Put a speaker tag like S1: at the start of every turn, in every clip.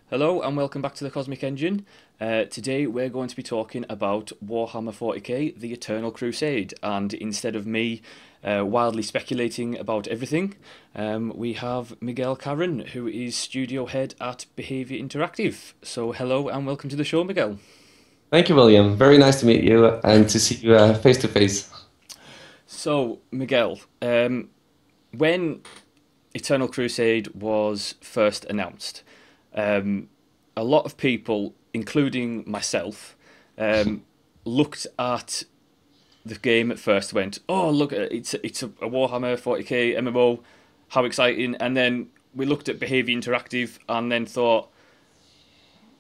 S1: Hello and welcome back to the Cosmic Engine. Today we're going to be talking about Warhammer 40k, the Eternal Crusade, and instead of me wildly speculating about everything, we have Miguel Caron, who is studio head at Behavior Interactive. So hello and welcome to the show, Miguel.
S2: Thank you, William. Very nice to meet you and to see you face to face.
S1: So Miguel, when Eternal Crusade was first announced, a lot of people, including myself, looked at the game at first, went, "Oh, look, it's a Warhammer 40k MMO, how exciting!" And then we looked at Behavior Interactive, and then thought,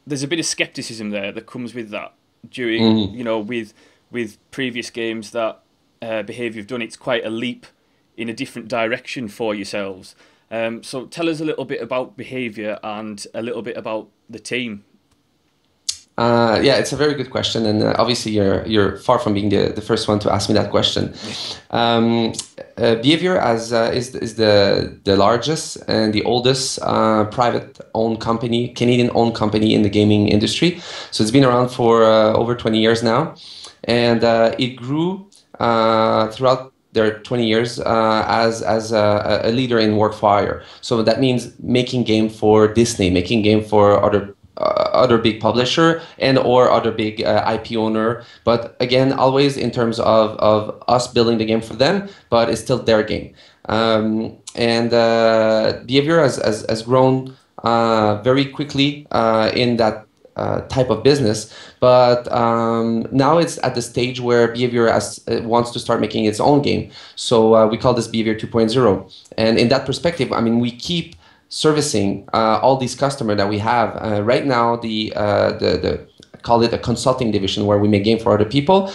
S1: "There's a bit of skepticism there that comes with that." During,
S2: Mhm.
S1: with previous games that Behavior have done, it's quite a leap in a different direction for yourselves. So tell us a little bit about Behavior and a little bit about the team.
S2: Yeah, it's a very good question, and obviously you're far from being the first one to ask me that question. Um, Behavior is the largest and the oldest private-owned company, Canadian-owned company in the gaming industry. So it's been around for over 20 years now, and it grew throughout their 20 years as a leader in workfire. So that means making game for Disney, making game for other big publisher and or other big IP owner. But again, always in terms of us building the game for them, but it's still their game. And Behavior has grown very quickly in that type of business, but now it's at the stage where Behavior wants to start making its own game. So we call this Behavior 2.0. And in that perspective, I mean, we keep servicing all these customers that we have. Right now, the call it a consulting division where we make game for other people.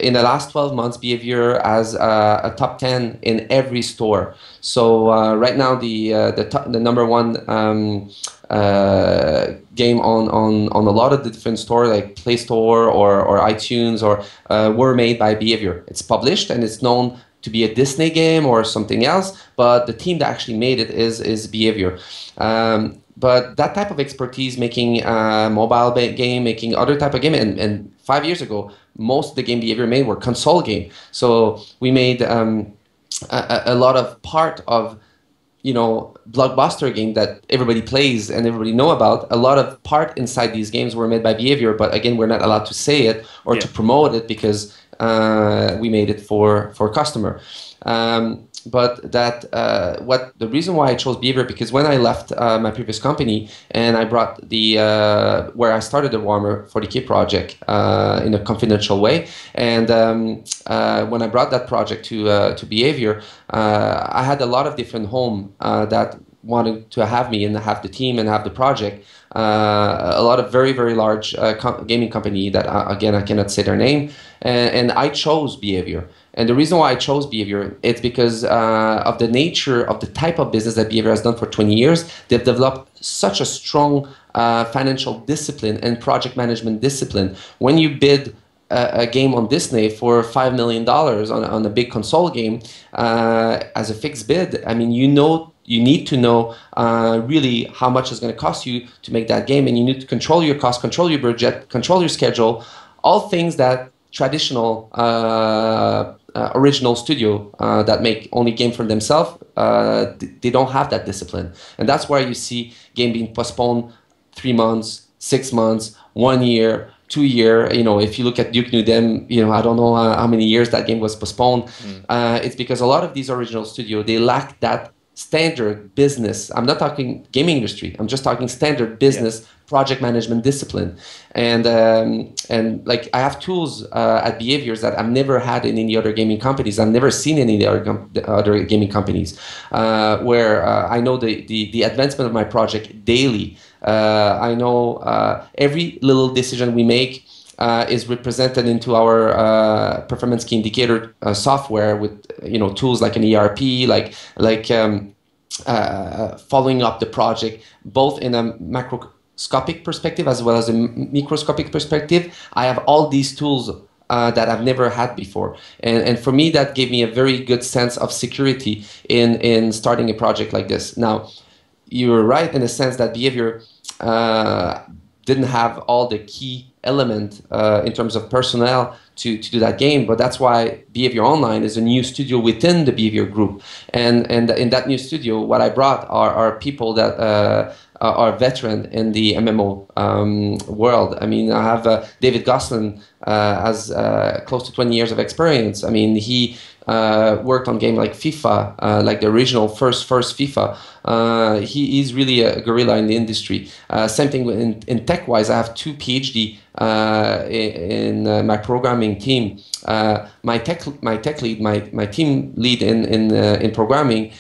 S2: In the last 12 months, Behavior has a top 10 in every store. So right now, the number one game on a lot of the different stores like Play Store or iTunes were made by Behavior. It's published and it's known to be a Disney game or something else, but the team that actually made it is Behavior. But that type of expertise, making mobile game, making other type of game, and 5 years ago, most of the game Behavior made were console game. So we made a lot of part of blockbuster game that everybody plays and everybody know about. A lot of part inside these games were made by Behavior, but again, we're not allowed to say it or
S1: Yeah.
S2: to promote it because we made it for customer. But that what the reason why I chose Behavior, because when I left my previous company and I brought the where I started the Warhammer 40k project in a confidential way, and when I brought that project to Behavior, I had a lot of different home that wanted to have me and have the team and have the project. A lot of very large gaming company that again I cannot say their name, and I chose Behavior. And the reason why I chose Behavior, it's because of the nature of the type of business that Behavior has done for 20 years. They've developed such a strong financial discipline and project management discipline. When you bid a game on Disney for $5 million on a big console game as a fixed bid, I mean, you need to know really how much it's going to cost you to make that game, and you need to control your cost, control your budget, control your schedule, all things that traditional original studio that make only game for themselves, they don't have that discipline. And that's why you see game being postponed 3 months, 6 months, 1 year, 2 year. If you look at Duke Nukem, I don't know how many years that game was postponed. It's because a lot of these original studio, they lack that standard business. I'm not talking gaming industry. I'm just talking standard business project management discipline. And like I have tools at Behaviors that I've never had in any other gaming companies. I've never seen in any other gaming companies where I know the advancement of my project daily. I know every little decision we make is represented into our performance key indicator software with tools like an ERP, like following up the project both in a macroscopic perspective as well as a microscopic perspective. I have all these tools that I've never had before, and for me that gave me a very good sense of security in starting a project like this. Now, you're right in the sense that Behavior didn't have all the key element in terms of personnel to do that game, but that's why Behavior Online is a new studio within the Behavior group. And in that new studio, what I brought are people that are veteran in the MMO world. I mean, I have David Gosselin has close to 20 years of experience. I mean, he worked on games like FIFA, like the original first FIFA. He's really a gorilla in the industry. Same thing in tech-wise. I have 2 PhD in my programming team. My tech lead, my team lead in programming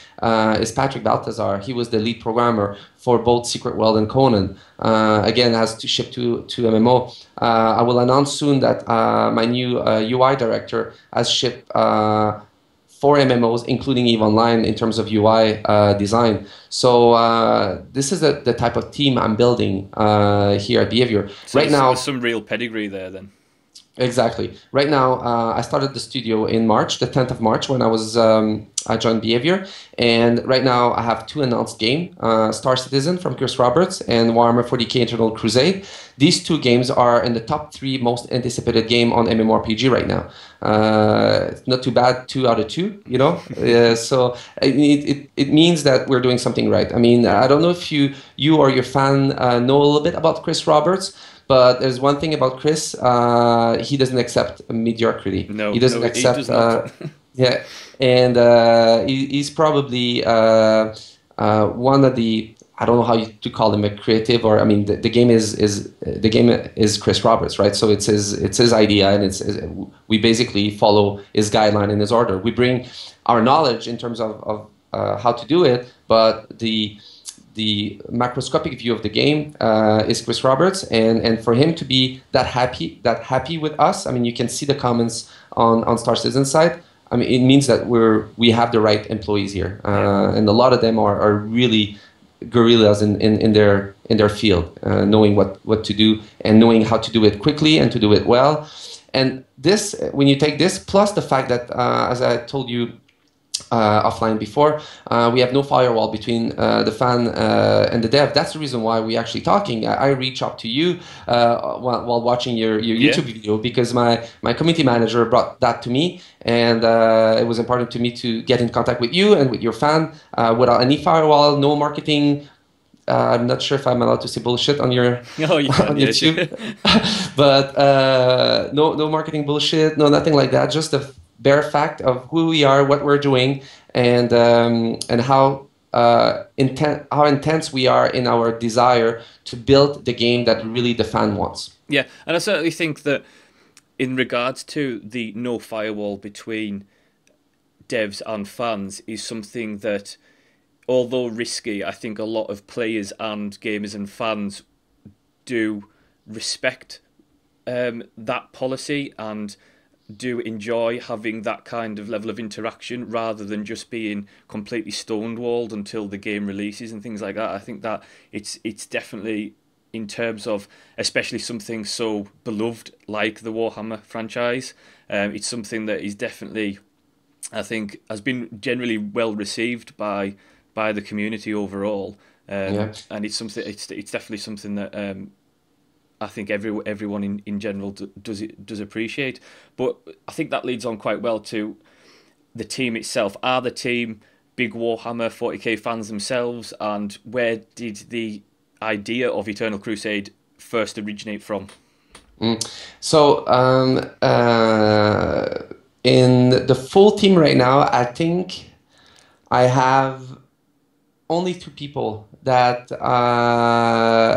S2: is Patrick Baltazar. He was the lead programmer for both Secret World and Conan. Again, has to ship to MMO. I will announce soon that my new UI director has shipped 4 MMOs, including EVE Online, in terms of UI design. So this is the type of team I'm building here at Behavior.
S1: So
S2: right now,
S1: there's some real pedigree there then.
S2: Exactly. Right now, I started the studio in March, the 10th of March, when I joined Behavior. And right now, I have 2 announced games, Star Citizen from Chris Roberts and Warhammer 40k Eternal Crusade. These 2 games are in the top 3 most anticipated game on MMORPG right now. It's not too bad, 2 out of 2, you know? So it means that we're doing something right. I mean, I don't know if you or your fan know a little bit about Chris Roberts, but there's one thing about Chris, he doesn't accept mediocrity.
S1: No,
S2: he doesn't accept.
S1: He does not.
S2: Yeah, and he's probably one of the, I don't know how to call him, a creative, or I mean the game is Chris Roberts, right? So it's his idea, and we basically follow his guideline and his order. We bring our knowledge in terms of how to do it, but the macroscopic view of the game is Chris Roberts, and for him to be that happy with us, I mean, you can see the comments on Star Citizen side. I mean, it means that we have the right employees here, and a lot of them are really gorillas in their field, knowing what to do and knowing how to do it quickly and to do it well. And this, when you take this plus the fact that, as I told you offline before, we have no firewall between the fan and the dev. That's the reason why we're actually talking. I reach out to you while watching your YouTube video, because my community manager brought that to me, and it was important to me to get in contact with you and with your fan without any firewall, no marketing. I'm not sure if I'm allowed to say bullshit on your on YouTube, but no marketing bullshit, no nothing like that. Just the bare fact of who we are, what we're doing, and how intense we are in our desire to build the game that really the fan wants.
S1: Yeah, and I certainly think that in regards to the no firewall between devs and fans is something that, although risky, I think a lot of players and gamers and fans do respect that policy and do enjoy having that kind of level of interaction rather than just being completely stonewalled until the game releases and things like that. I think that it's definitely, in terms of especially something so beloved like the Warhammer franchise, it's something that is definitely, I think, has been generally well received by the community overall, and it's something. It's definitely something that I think everyone in general does appreciate. But I think that leads on quite well to the team itself. Are the team big Warhammer 40k fans themselves, and where did the idea of Eternal Crusade first originate from?
S2: So in the full team right now, I think I have only 2 people that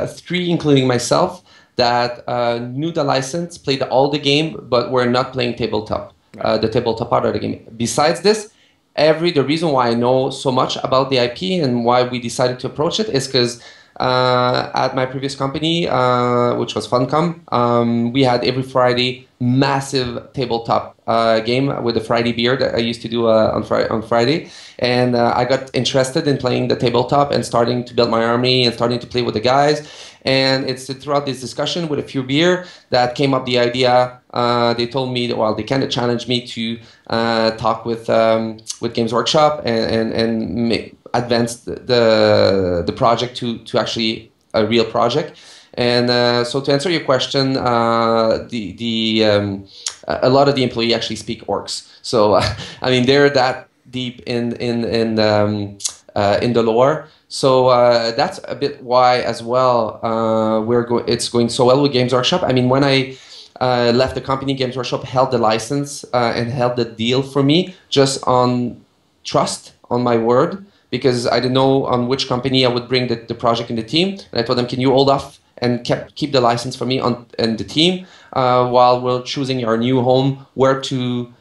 S2: 3, including myself, that knew the license, played all the game, but were not playing tabletop, the tabletop part of the game. Besides this, the reason why I know so much about the IP and why we decided to approach it is because at my previous company, which was Funcom, we had every Friday massive tabletop game with the Friday beer that I used to do on Friday. And I got interested in playing the tabletop and starting to build my army and starting to play with the guys. And it's throughout this discussion with a few beer that came up the idea. They told me, well, they kind of challenged me to talk with Games Workshop and advance the project to actually a real project. And so to answer your question, a lot of the employee actually speak orcs. So I mean, they're that deep in the lore. So that's a bit why as well it's going so well with Games Workshop. I mean, when I left the company, Games Workshop held the license and held the deal for me just on trust, on my word, because I didn't know on which company I would bring the project and the team. And I told them, can you hold off and keep the license for me and the team while we're choosing our new home, where to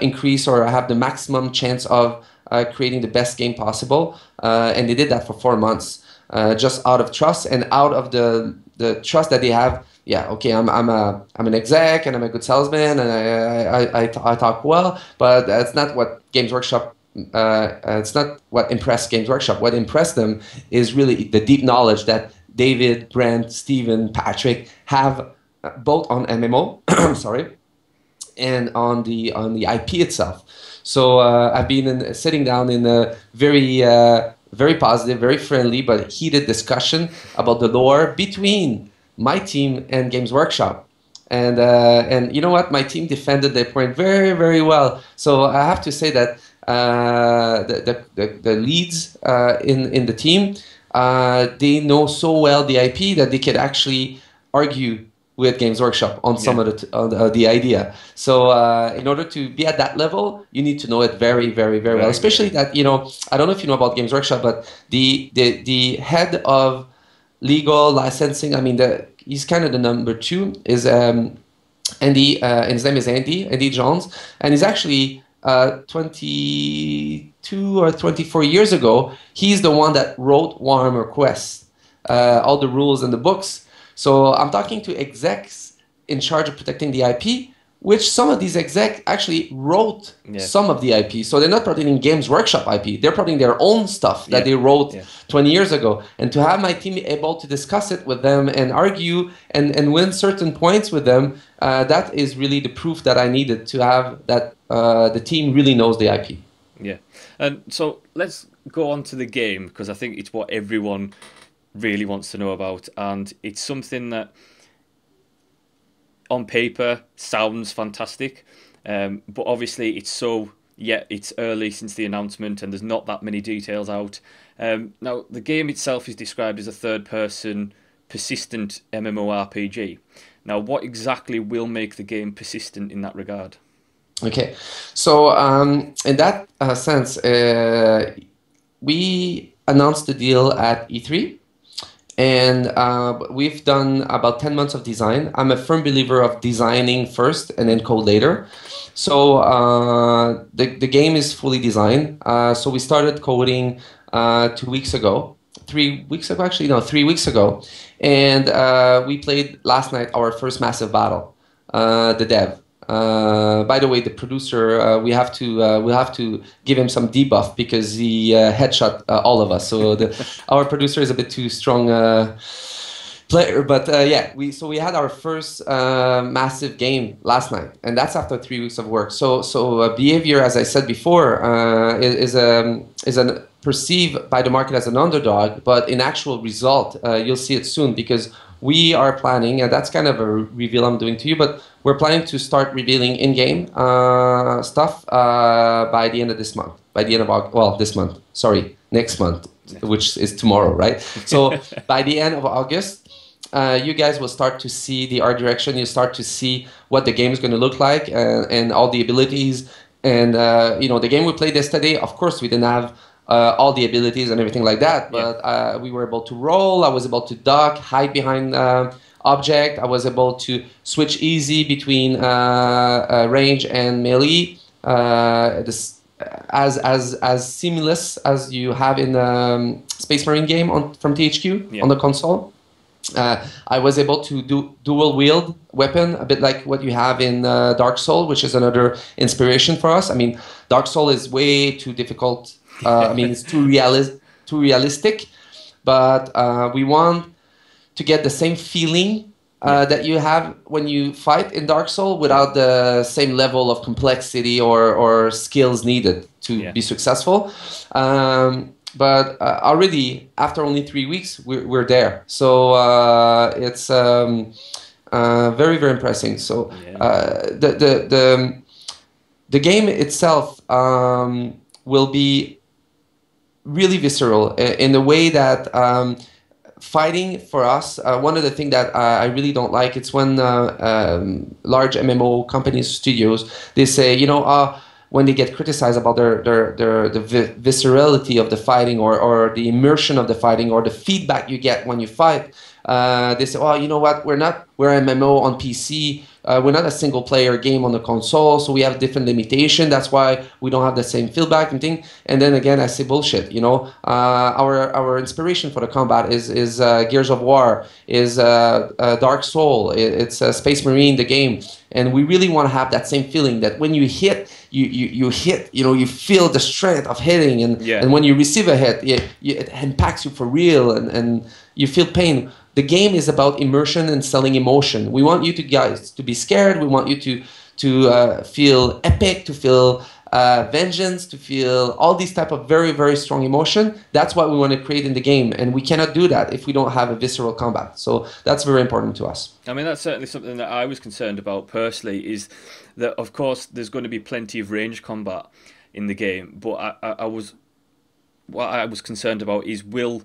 S2: increase or have the maximum chance of creating the best game possible. And they did that for 4 months, just out of trust and out of the trust that they have. Yeah, okay, I'm an exec and I'm a good salesman and I talk well, but that's not what Games Workshop. It's not what impressed Games Workshop. What impressed them is really the deep knowledge that David, Brent, Steven, Patrick have both on MMO, sorry, and on the IP itself. So I've been sitting down in a very positive, very friendly, but heated discussion about the lore between my team and Games Workshop. And you know what? My team defended their point very, very well. So I have to say that the leads in the team, they know so well the IP that they could actually argue with Games Workshop on some of the idea. So in order to be at that level, you need to know it very, very, very well. Especially that, you know, I don't know if you know about Games Workshop, but the head of legal licensing, I mean, he's kind of the number 2, is Andy, and his name is Andy Jones, and he's actually 22 or 24 years ago, he's the one that wrote Warhammer Quest, all the rules and the books. So I'm talking to execs in charge of protecting the IP, which some of these execs actually wrote some of the IP. So they're not protecting Games Workshop IP. They're protecting their own stuff that they wrote 20 years ago. And to have my team able to discuss it with them and argue and win certain points with them, that is really the proof that I needed to have that the team really knows the IP.
S1: Yeah. And so let's go on to the game, because I think it's what everyone really wants to know about. And it's something that on paper sounds fantastic, but obviously it's it's early since the announcement and there's not that many details out. Now the game itself is described as a third-person persistent MMORPG. Now what exactly will make the game persistent in that regard?
S2: Okay, so in that sense, we announced the deal at E3. And we've done about 10 months of design. I'm a firm believer of designing first and then code later. So the game is fully designed. So we started coding 2 weeks ago. 3 weeks ago, actually, no, 3 weeks ago. And we played last night our first massive battle, the dev. By the way, the producer, we have to give him some debuff because he headshot all of us. So our producer is a bit too strong player. But yeah, we had our first massive game last night, and that's after 3 weeks of work. So Behavior, as I said before, is perceived by the market as an underdog, but in actual result, you'll see it soon, because we are planning, and that's kind of a reveal I'm doing to you, but we're planning to start revealing in-game stuff by the end of this month. By the end of next month, which is tomorrow, right? So by the end of August, you guys will start to see the art direction. You start to see what the game is going to look like and all the abilities. And you know, the game we played yesterday, of course, we didn't have all the abilities and everything like that, but we were able to roll. I was able to duck, hide behind object. I was able to switch easy between range and melee, as seamless as you have in Space Marine game from THQ on the console. I was able to do dual wield weapon, a bit like what you have in Dark Soul, which is another inspiration for us. I mean, Dark Soul is way too difficult. I mean, it's too realistic, but we want to get the same feeling that you have when you fight in Dark Soul without the same level of complexity or skills needed to be successful. but already after only 3 weeks, we're there. So it's very, very impressive. So the game itself will be really visceral in the way that fighting for us, one of the things that I really don't like, it's when large MMO companies, studios, they say, you know, when they get criticized about the viscerality of the fighting or the immersion of the fighting or the feedback you get when you fight, they say, oh, you know what, we're MMO on PC, we're not a single player game on the console, so we have different limitation. That's why we don't have the same feedback and thing. And then again, I say bullshit. You know, our inspiration for the combat is Gears of War, is Dark Soul, it's Space Marine, the game, and we really want to have that same feeling that when you hit, you hit. You know, you feel the strength of hitting, and when you receive a hit, it impacts you for real, and you feel pain. The game is about immersion and selling emotion. We want you guys to be scared. We want you to feel epic, to feel vengeance, to feel all these type of very, very strong emotion. That's what we want to create in the game, and we cannot do that if we don't have a visceral combat. So that's very important to us.
S1: I mean, that's certainly something that I was concerned about personally, is that, of course, there's going to be plenty of range combat in the game, but what I was concerned about is, will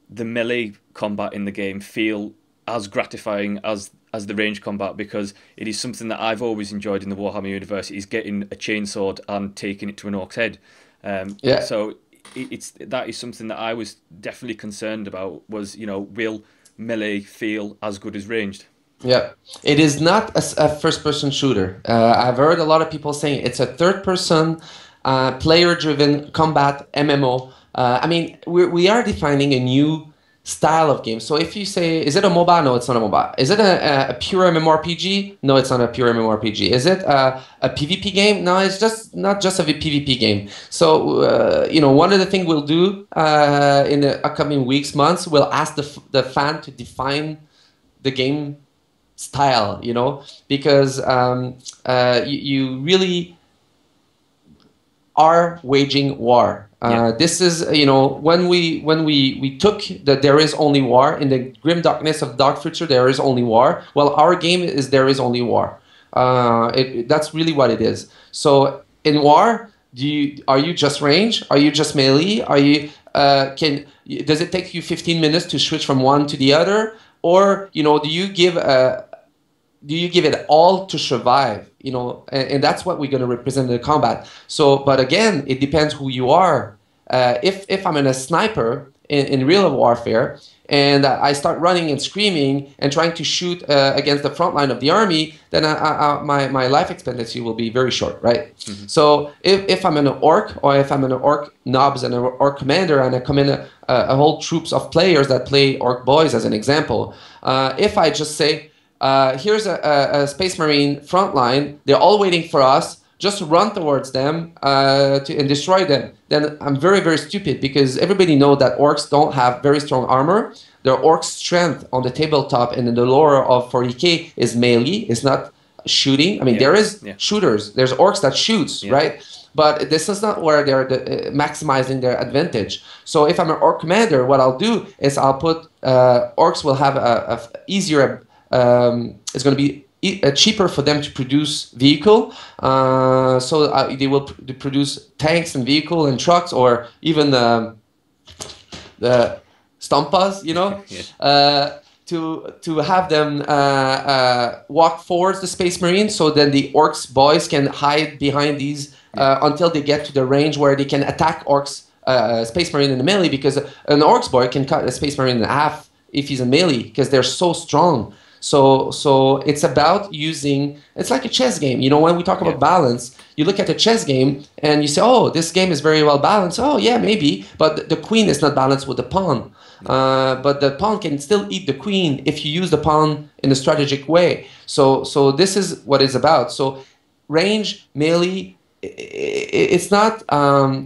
S1: the melee combat in the game feel as gratifying as the range combat? Because it is something that I've always enjoyed in the Warhammer universe, is getting a chainsword and taking it to an orc's head. So that is something that I was definitely concerned about, was, you know, will melee feel as good as ranged?
S2: Yeah, it is not a first-person shooter. I've heard a lot of people saying it's a third-person, player-driven combat MMO. I mean, we are defining a new style of game. So if you say, is it a MOBA? No, it's not a MOBA. Is it a pure MMORPG? No, it's not a pure MMORPG. Is it a PvP game? No, it's just not just a PvP game. So, you know, one of the things we'll do in the upcoming weeks, months, we'll ask the fan to define the game style, you know, because you really are waging war. This is, you know, when we took that there is only war, in the grim darkness of dark future, there is only war. Well, our game is there is only war. That's really what it is. So in war, are you just range? Are you just melee? Are you does it take you 15 minutes to switch from one to the other, or, you know, do you give it all to survive? You know, and that's what we're going to represent in the combat. So, but again, it depends who you are. If I'm a sniper in real warfare, and I start running and screaming and trying to shoot against the front line of the army, then my life expectancy will be very short, right? Mm-hmm. So if I'm an orc, or if I'm an orc nobs and an orc commander, and I come in a whole troops of players that play orc boys as an example, if I just say, here's a Space Marine front line, they're all waiting for us, just run towards them and destroy them, then I'm very, very stupid, because everybody knows that orcs don't have very strong armor. Their orc strength on the tabletop and in the lore of 40k is melee, it's not shooting. I mean, there is shooters, there's orcs that shoots, right? But this is not where they're maximizing their advantage. So if I'm an orc commander, what I'll do is I'll put, orcs will have a easier, it's going to be cheaper for them to produce vehicle, so they will produce tanks and vehicle and trucks, or even the stompas, you know, to have them walk towards the Space Marine, so then the orcs boys can hide behind these until they get to the range where they can attack orcs, Space Marine in the melee, because an orcs boy can cut a Space Marine in half if he's a melee, because they're so strong. So it's about using, it's like a chess game. You know, when we talk about balance, you look at a chess game and you say, oh, this game is very well balanced. Oh, yeah, maybe. But the queen is not balanced with the pawn. But the pawn can still eat the queen if you use the pawn in a strategic way. So this is what it's about. So range, melee, it's not,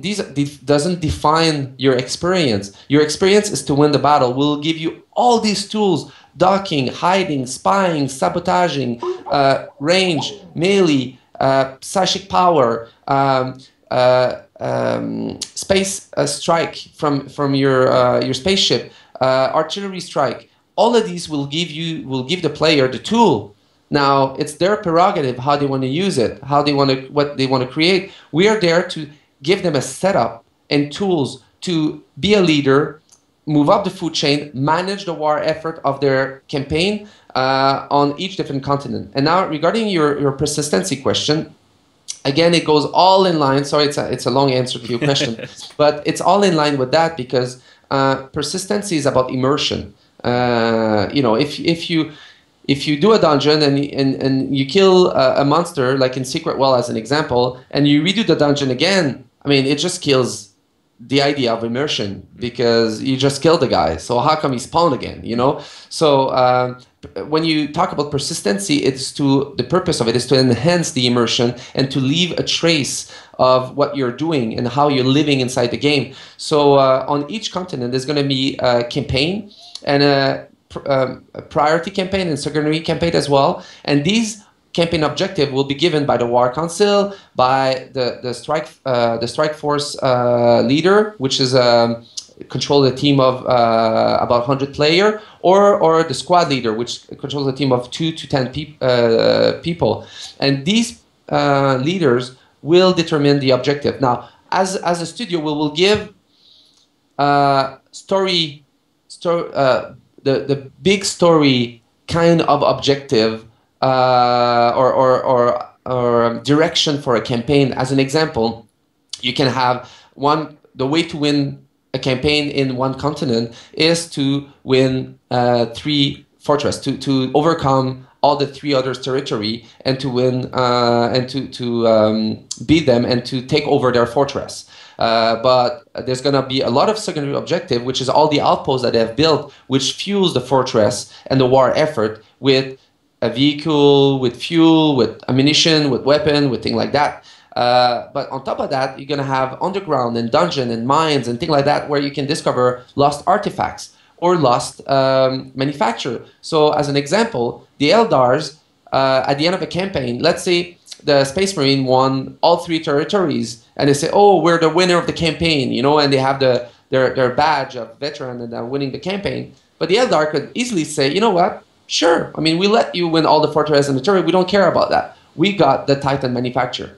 S2: these doesn't define your experience. Your experience is to win the battle. We'll give you all these tools: docking, hiding, spying, sabotaging, range, melee, psychic power, space strike from your spaceship, artillery strike. All of these will give the player the tool. Now it's their prerogative how they want to use it, what they want to create. We are there to give them a setup and tools to be a leader, move up the food chain, manage the war effort of their campaign on each different continent. And now regarding your persistency question, again, it goes all in line. Sorry, it's a long answer to your question, but it's all in line with that because persistency is about immersion. If you do a dungeon and you kill a monster, like in Secret Well as an example, and you redo the dungeon again, I mean, it just kills the idea of immersion because you just killed the guy. So how come he spawned again? So when you talk about persistency, the purpose of it is to enhance the immersion and to leave a trace of what you're doing and how you're living inside the game. So on each continent, there's going to be a campaign and a priority campaign and secondary campaign as well. And these campaign objective will be given by the War Council, by the strike force leader, which is control a team of about 100 player, or the squad leader, which controls a team of 2 to 10 people. And these leaders will determine the objective. Now, as a studio, we will give the big story kind of objective or direction for a campaign. As an example, you can have the way to win a campaign in one continent is to win 3 fortress, to overcome all the 3 others' territory and to win and to beat them and to take over their fortress. But there's going to be a lot of secondary objective, which is all the outposts that they have built, which fuels the fortress and the war effort with a vehicle, with fuel, with ammunition, with weapon, with things like that. But on top of that, you're going to have underground and dungeon and mines and things like that where you can discover lost artifacts or lost manufacture. So as an example, the Eldars, at the end of a campaign, let's say the Space Marine won all 3 territories and they say, oh, we're the winner of the campaign, and they have their badge of veteran and they're winning the campaign. But the Eldar could easily say, you know what? Sure. I mean, we let you win all the fortress and the territory. We don't care about that. We got the Titan manufacture,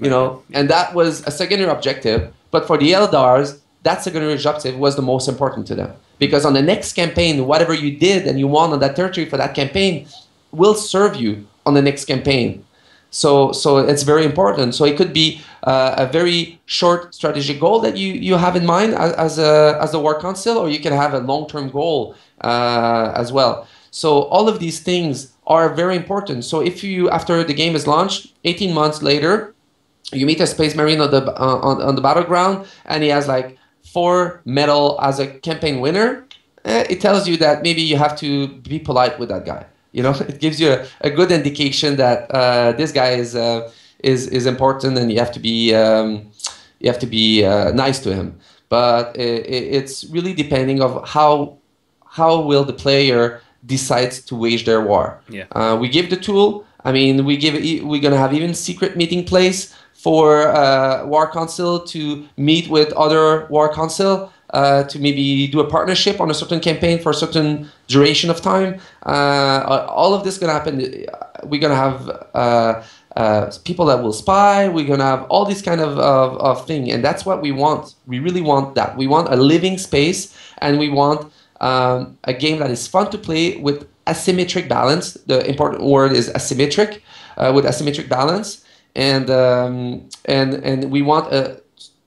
S2: and that was a secondary objective. But for the Eldars, that secondary objective was the most important to them. Because on the next campaign, whatever you did and you won on that territory for that campaign will serve you on the next campaign. So it's very important. So it could be a very short strategic goal that you have in mind as the War Council, or you can have a long-term goal as well. So all of these things are very important. So if you, after the game is launched, 18 months later, you meet a Space Marine on the battleground, and he has like 4 medal as a campaign winner, it tells you that maybe you have to be polite with that guy. It gives you a good indication that this guy is important, and you have to be nice to him. But it's really depending of how will the player decides to wage their war. Yeah. We give the tool. I mean, we're gonna have even secret meeting place for War Council to meet with other War Council to maybe do a partnership on a certain campaign for a certain duration of time. All of this is gonna happen. We're gonna have people that will spy. We're gonna have all these kind of thing, and that's what we want. We really want that. We want a living space, and we want a game that is fun to play with asymmetric balance. The important word is asymmetric, with asymmetric balance, and we want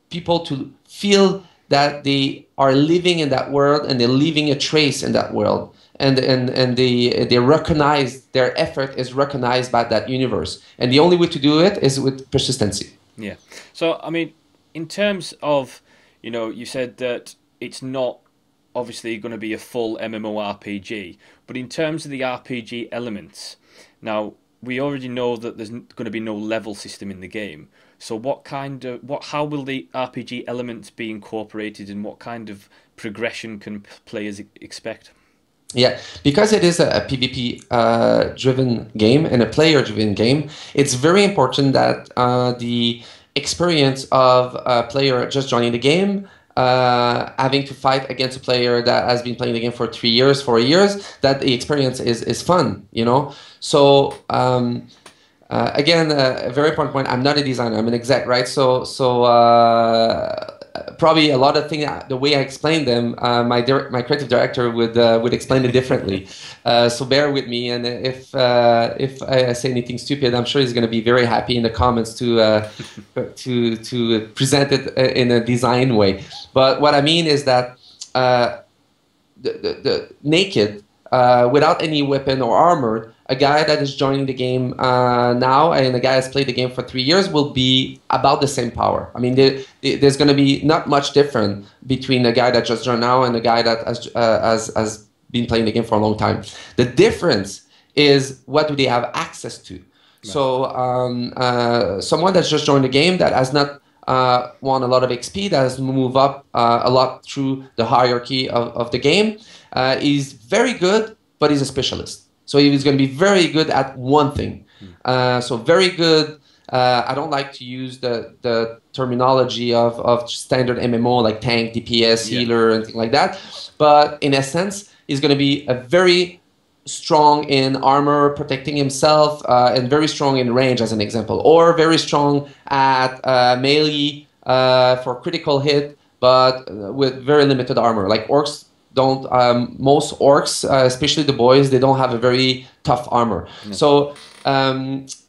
S2: people to feel that they are living in that world and they're leaving a trace in that world, and they recognize their effort is recognized by that universe, and the only way to do it is with persistency.
S1: Yeah. So I mean, in terms of, you said that it's not obviously going to be a full MMORPG, but in terms of the RPG elements, now we already know that there's going to be no level system in the game. So how will the RPG elements be incorporated, and what kind of progression can players expect?
S2: Yeah, because it is a PvP driven game and a player driven game, it's very important that the experience of a player just joining the game, having to fight against a player that has been playing the game for 3 years, 4 years, that the experience is fun, you know? So, again, a very important point. I'm not a designer. I'm an exec, right? So probably a lot of things, the way I explain them, my creative director would explain it differently. So bear with me, and if I say anything stupid, I'm sure he's going to be very happy in the comments to present it in a design way. But what I mean is that the naked, without any weapon or armor, a guy that is joining the game now and a guy that's played the game for 3 years will be about the same power. I mean, there's going to be not much different between a guy that just joined now and a guy that has been playing the game for a long time. The difference is, what do they have access to? Right. So someone that's just joined the game that has not won a lot of XP, that has moved up a lot through the hierarchy of the game, is very good, but he's a specialist. So he's going to be very good at one thing. So very good. I don't like to use the terminology of standard MMO like tank, DPS, healer, and things like that. But in essence, he's going to be a very strong in armor, protecting himself, and very strong in range, as an example, or very strong at melee for critical hit, but with very limited armor. Like orcs don't, most orcs, especially the boys, they don't have a very tough armor. No. So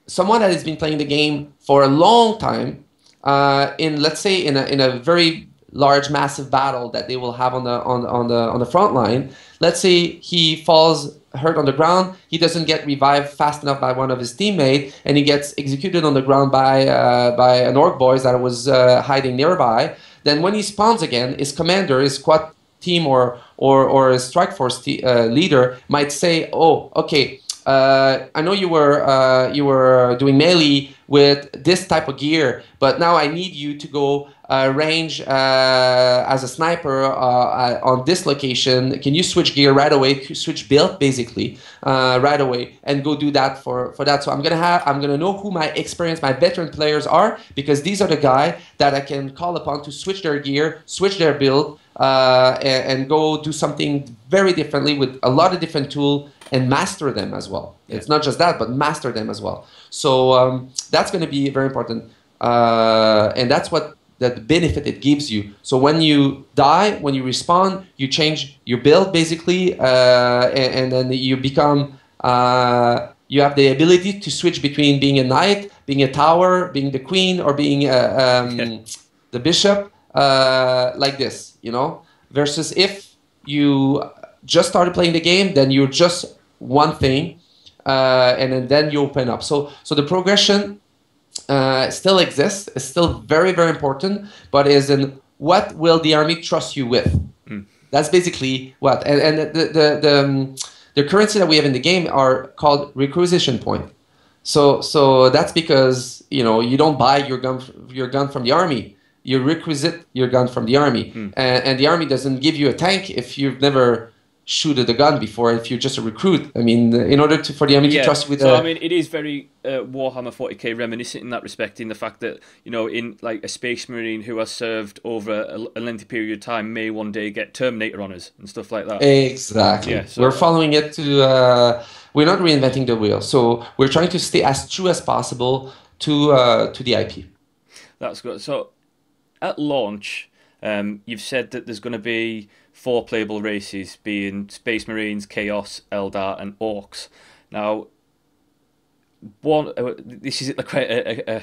S2: someone that has been playing the game for a long time, let's say in a very large, massive battle that they will have on the front line, let's say he falls hurt on the ground, he doesn't get revived fast enough by one of his teammates, and he gets executed on the ground by an orc boys that was hiding nearby. Then when he spawns again, his commander, his squad team or a strike force leader might say, "Oh, okay, I know you were doing melee with this type of gear, but now I need you to go range as a sniper on this location. Can you switch gear right away? Switch build basically right away, and go do that for that." So I'm gonna know who my experienced, my veteran players are, because these are the guys that I can call upon to switch their gear, switch their build, and go do something very differently with a lot of different tools, and master them as well. Yeah. It's not just that, but master them as well. So that's going to be very important, and that's what the benefit it gives you. So when you die, when you respawn, you change your build basically, and then you become, you have the ability to switch between being a knight, being a tower, being the queen, or being the bishop, like this, you know. Versus if you just started playing the game, then you're just one thing, and then you open up. So the progression still exists. It's still very, very important, but is in what will the army trust you with? That's basically what. And the currency that we have in the game are called requisition point. So that's because, you know, you don't buy your gun from the army. You requisite your gun from the army, and the army doesn't give you a tank if you've never shooted the gun before. If you're just a recruit, I mean, in order for the army to trust you with.
S1: So I mean, it is very Warhammer 40k reminiscent in that respect, in the fact that, you know, in like a space marine who has served over a lengthy period of time may one day get Terminator honors and stuff like that.
S2: Exactly. Yeah, so we're following it to. We're not reinventing the wheel, so we're trying to stay as true as possible to the IP.
S1: That's good. So at launch, you've said that there's going to be 4 playable races, being Space Marines, Chaos, Eldar, and Orcs. Now, this is quite a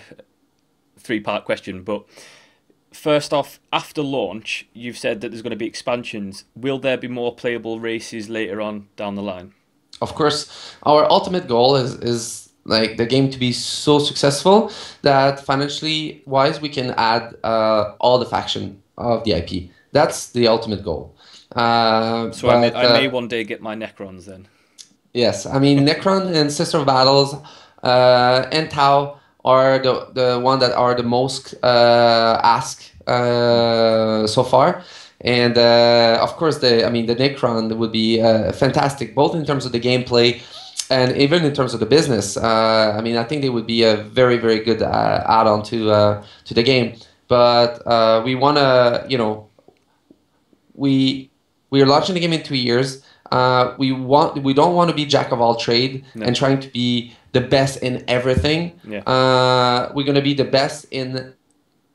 S1: 3-part question, but first off, after launch, you've said that there's going to be expansions. Will there be more playable races later on down the line?
S2: Of course, our ultimate goal is like the game to be so successful that financially wise we can add all the faction of the IP. That's the ultimate goal.
S1: I may one day get my Necrons then. Yes,
S2: I mean Necron and Sister of Battles and Tau are the one that are the most asked so far. And of course, the Necron would be fantastic, both in terms of the gameplay and even in terms of the business, I mean, I think they would be a very, very good add-on to the game. But we want to, you know, we are launching the game in 2 years. We don't want to be jack of all trade and trying to be the best in everything.
S1: Yeah.
S2: We're going to be the best in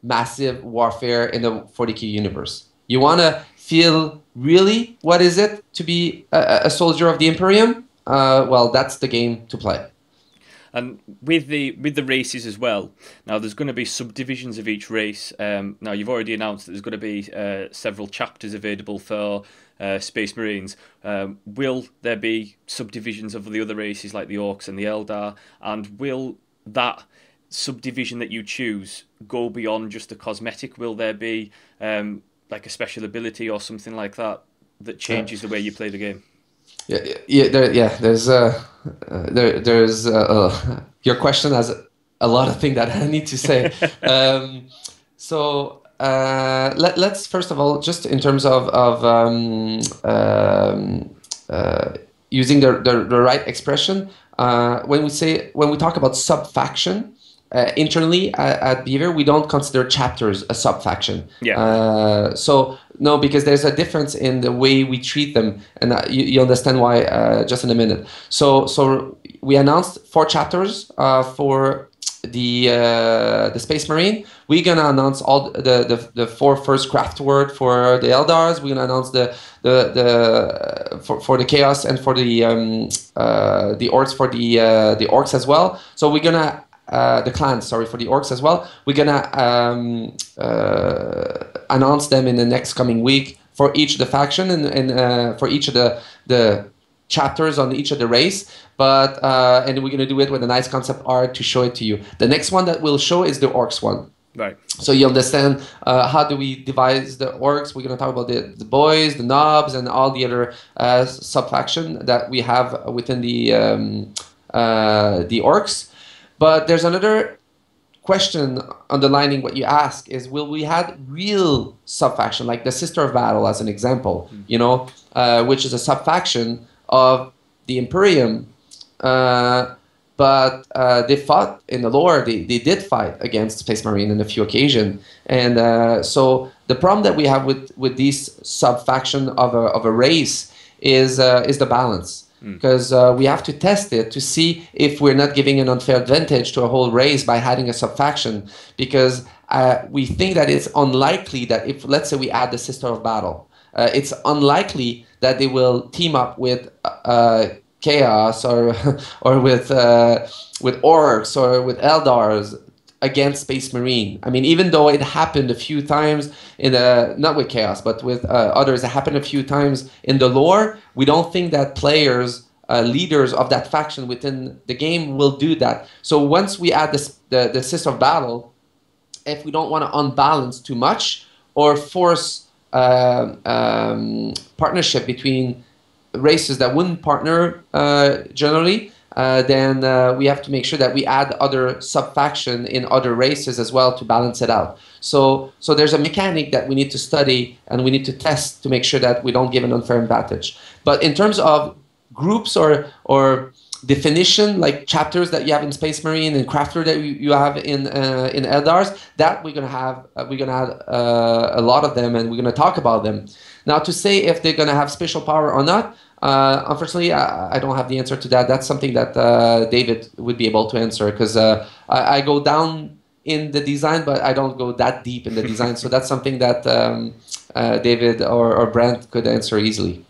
S2: massive warfare in the 40k universe. You want to feel really what is it to be a soldier of the Imperium? Well, that's the game to play.
S1: And with the races as well, now there's going to be subdivisions of each race. Now you've already announced that there's going to be several chapters available for Space Marines. Will there be subdivisions of the other races like the Orcs and the Eldar? And will that subdivision that you choose go beyond just a cosmetic? Will there be like a special ability or something like that that changes the way you play the game?
S2: There's your question has a lot of things that I need to say. Let's first of all, just in terms of using the right expression, when we talk about sub-faction, internally at Behavior, we don't consider chapters a sub-faction.
S1: Yeah.
S2: So no, because there's a difference in the way we treat them, and you understand why just in a minute. So we announced 4 chapters for the Space Marine. We're gonna announce all the 4 first craft word for the Eldars. We're gonna announce for the Chaos and for the Orcs for the Orcs as well. So we're gonna the clans, sorry, for the Orcs as well. We're gonna announce them in the next coming week for each of the faction and for each of the chapters on each of the race. But and we're gonna do it with a nice concept art to show it to you. The next one that we'll show is the Orcs one.
S1: Right.
S2: So you understand how do we devise the Orcs. We're going to talk about the boys, the knobs, and all the other sub-faction that we have within the Orcs. But there's another question underlining what you ask is, will we have real sub-faction, like the Sister of Battle as an example, you know, which is a sub-faction of the Imperium, but they fought in the lore. They did fight against Space Marine on a few occasions, and so the problem that we have with these sub-faction of a race is the balance. Because we have to test it to see if we're not giving an unfair advantage to a whole race by adding a sub-faction. Because we think that it's unlikely that if, let's say, we add the Sister of Battle, it's unlikely that they will team up with Chaos or with Orcs or with Eldars against Space Marine. I mean, even though it happened a few times not with Chaos, but with others, it happened a few times in the lore, we don't think that players, leaders of that faction within the game will do that. So once we add the Sister of Battle, if we don't want to unbalance too much or force partnership between races that wouldn't partner generally, then we have to make sure that we add other sub-faction in other races as well to balance it out. So there's a mechanic that we need to study and we need to test to make sure that we don't give an unfair advantage. But in terms of groups or definition, like chapters that you have in Space Marine and crafter that you have in Eldars, that we're gonna have a lot of them, and we're gonna talk about them. Now, to say if they're gonna have special power or not, unfortunately, I don't have the answer to that. That's something that David would be able to answer, because I go down in the design, but I don't go that deep in the design. So that's something that David or Brent could answer easily.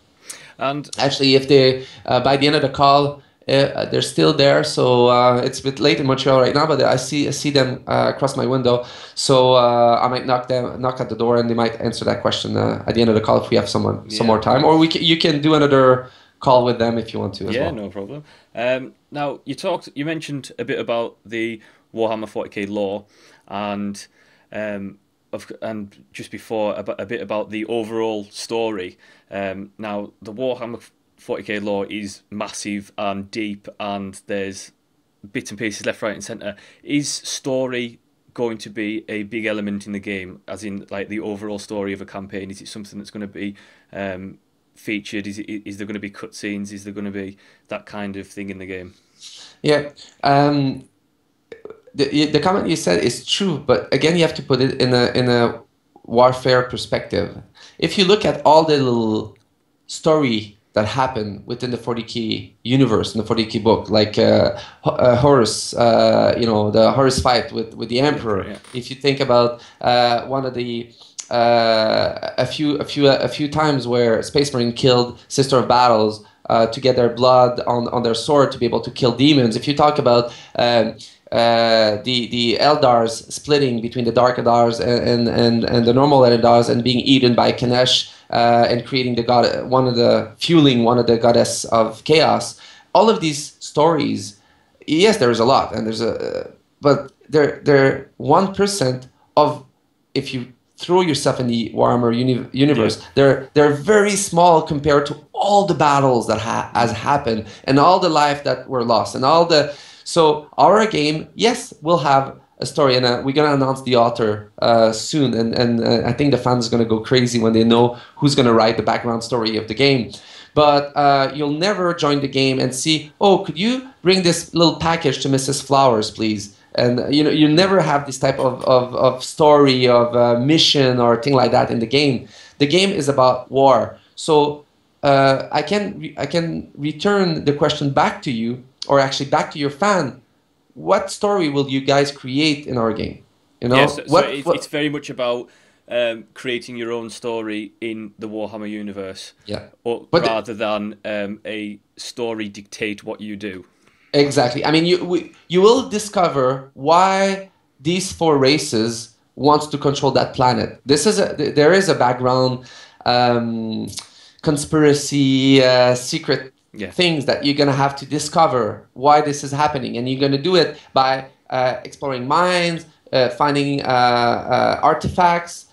S1: And
S2: actually, if they by the end of the call, they're still there. So it's a bit late in Montreal right now, but I see them across my window. So I might knock at the door, and they might answer that question at the end of the call if we have some more time, or you can do another call with them if you want to as well.
S1: Yeah, no problem. Now you mentioned a bit about the Warhammer 40k lore, and just before a bit about the overall story. Now the Warhammer 40k lore is massive and deep, and there's bits and pieces left, right, and centre. Is story going to be a big element in the game, as in like the overall story of a campaign? Is it something that's going to be featured? Is there going to be cutscenes? Is there going to be that kind of thing in the game?
S2: Yeah. The comment you said is true, but again, you have to put it in a warfare perspective. If you look at all the little story that happen within the 40k universe, in the 40k book, like Horus, the Horus fight with the Emperor.
S1: Yeah.
S2: If you think about one of the a few times where Space Marine killed Sister of Battles to get their blood on their sword to be able to kill demons. If you talk about the Eldars splitting between the Dark Eldars and the normal Eldars and being eaten by Kanesh and creating fueling one of the goddess of chaos. All of these stories, yes, there is a lot, and but they're 1% of, if you throw yourself in the Warhammer universe, they're very small compared to all the battles that has happened and all the life that were lost and all the. So our game, yes, will have a story, and we're gonna announce the author soon, and I think the fans are gonna go crazy when they know who's gonna write the background story of the game. But you'll never join the game and see, oh, could you bring this little package to Mrs. Flowers, please? And you never have this type of story, of mission or thing like that in the game. The game is about war. So I can return the question back to you, or actually back to your fan. What story will you guys create in our game?
S1: Yes, it's very much about creating your own story in the Warhammer universe.
S2: Yeah.
S1: Rather than a story dictate what you do.
S2: Exactly. I mean, you will discover why these 4 races wants to control that planet. There is a background conspiracy, secret things that you're gonna have to discover why this is happening, and you're gonna do it by exploring mines, finding artifacts,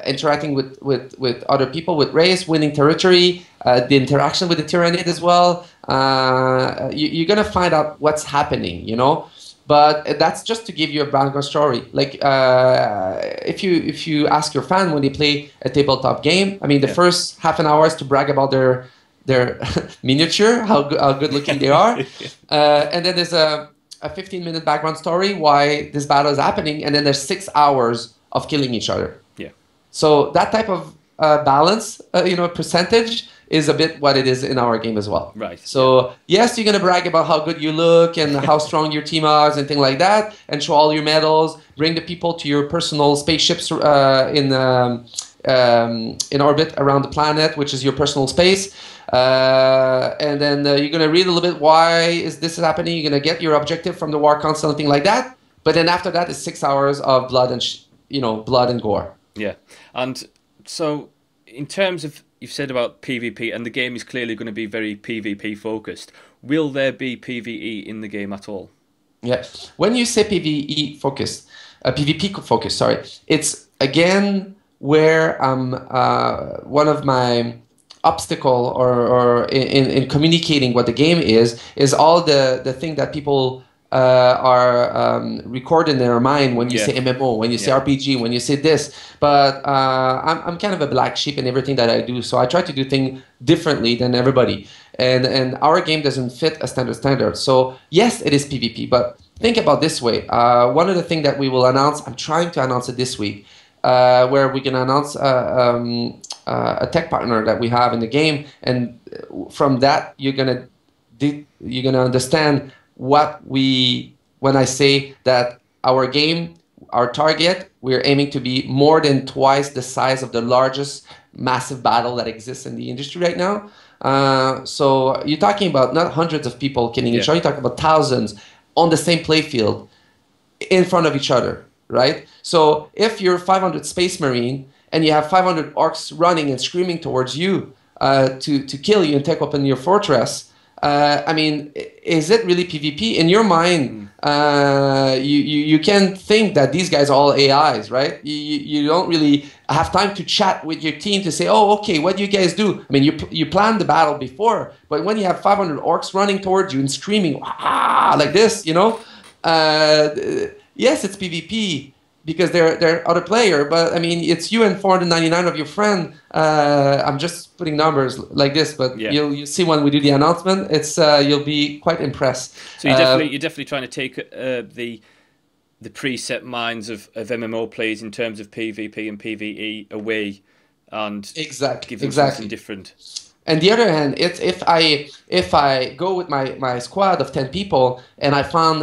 S2: interacting with other people, with race, winning territory, the interaction with the Tyranid as well. You're gonna find out what's happening, But that's just to give you a background story. Like if you ask your fan when they play a tabletop game, I mean, the first half an hour is to brag about their miniature, how good looking they are, and then there's a 15-minute background story why this battle is happening, and then there's 6 hours of killing each other.
S1: Yeah.
S2: So that type of balance, percentage is a bit what it is in our game as well.
S1: Right.
S2: So yes, you're gonna brag about how good you look and how strong your team is and things like that, and show all your medals. Bring the people to your personal spaceships in orbit around the planet, which is your personal space. And then you're gonna read a little bit why is this happening. You're gonna get your objective from the War Council and things like that. But then after that is 6 hours of blood and gore.
S1: Yeah, and so in terms of, you've said about PvP, and the game is clearly going to be very PvP focused. Will there be PvE in the game at all? Yeah,
S2: when you say PvP focused, sorry, it's again where one of my obstacle or in communicating what the game is all the thing that people are recorded in their mind when you say MMO, when you say RPG, when you say this. But I'm kind of a black sheep in everything that I do, so I try to do things differently than everybody. And our game doesn't fit a standard. So yes, it is PvP, but think about this way. One of the things that we will announce, I'm trying to announce it this week, where we can announce a tech partner that we have in the game, and from that you're gonna understand when I say that our game, our target, we're aiming to be more than twice the size of the largest massive battle that exists in the industry right now. So you're talking about not hundreds of people killing each other, you're talking about thousands on the same playfield in front of each other, right? So if you're 500 Space Marine and you have 500 orcs running and screaming towards you to kill you and take open your fortress, I mean, is it really PvP? In your mind, you can think that these guys are all AIs, right? You don't really have time to chat with your team to say, oh, okay, what do you guys do? I mean, you planned the battle before, but when you have 500 orcs running towards you and screaming, like this, yes, it's PvP, because they're other player, but I mean it's you and 499 of your friend. I'm just putting numbers like this, but you'll see when we do the announcement. It's you'll be quite impressed.
S1: So you're definitely trying to take the preset minds of MMO players in terms of PvP and PvE away, and give them something different.
S2: And the other hand, if I go with my squad of 10 people and I found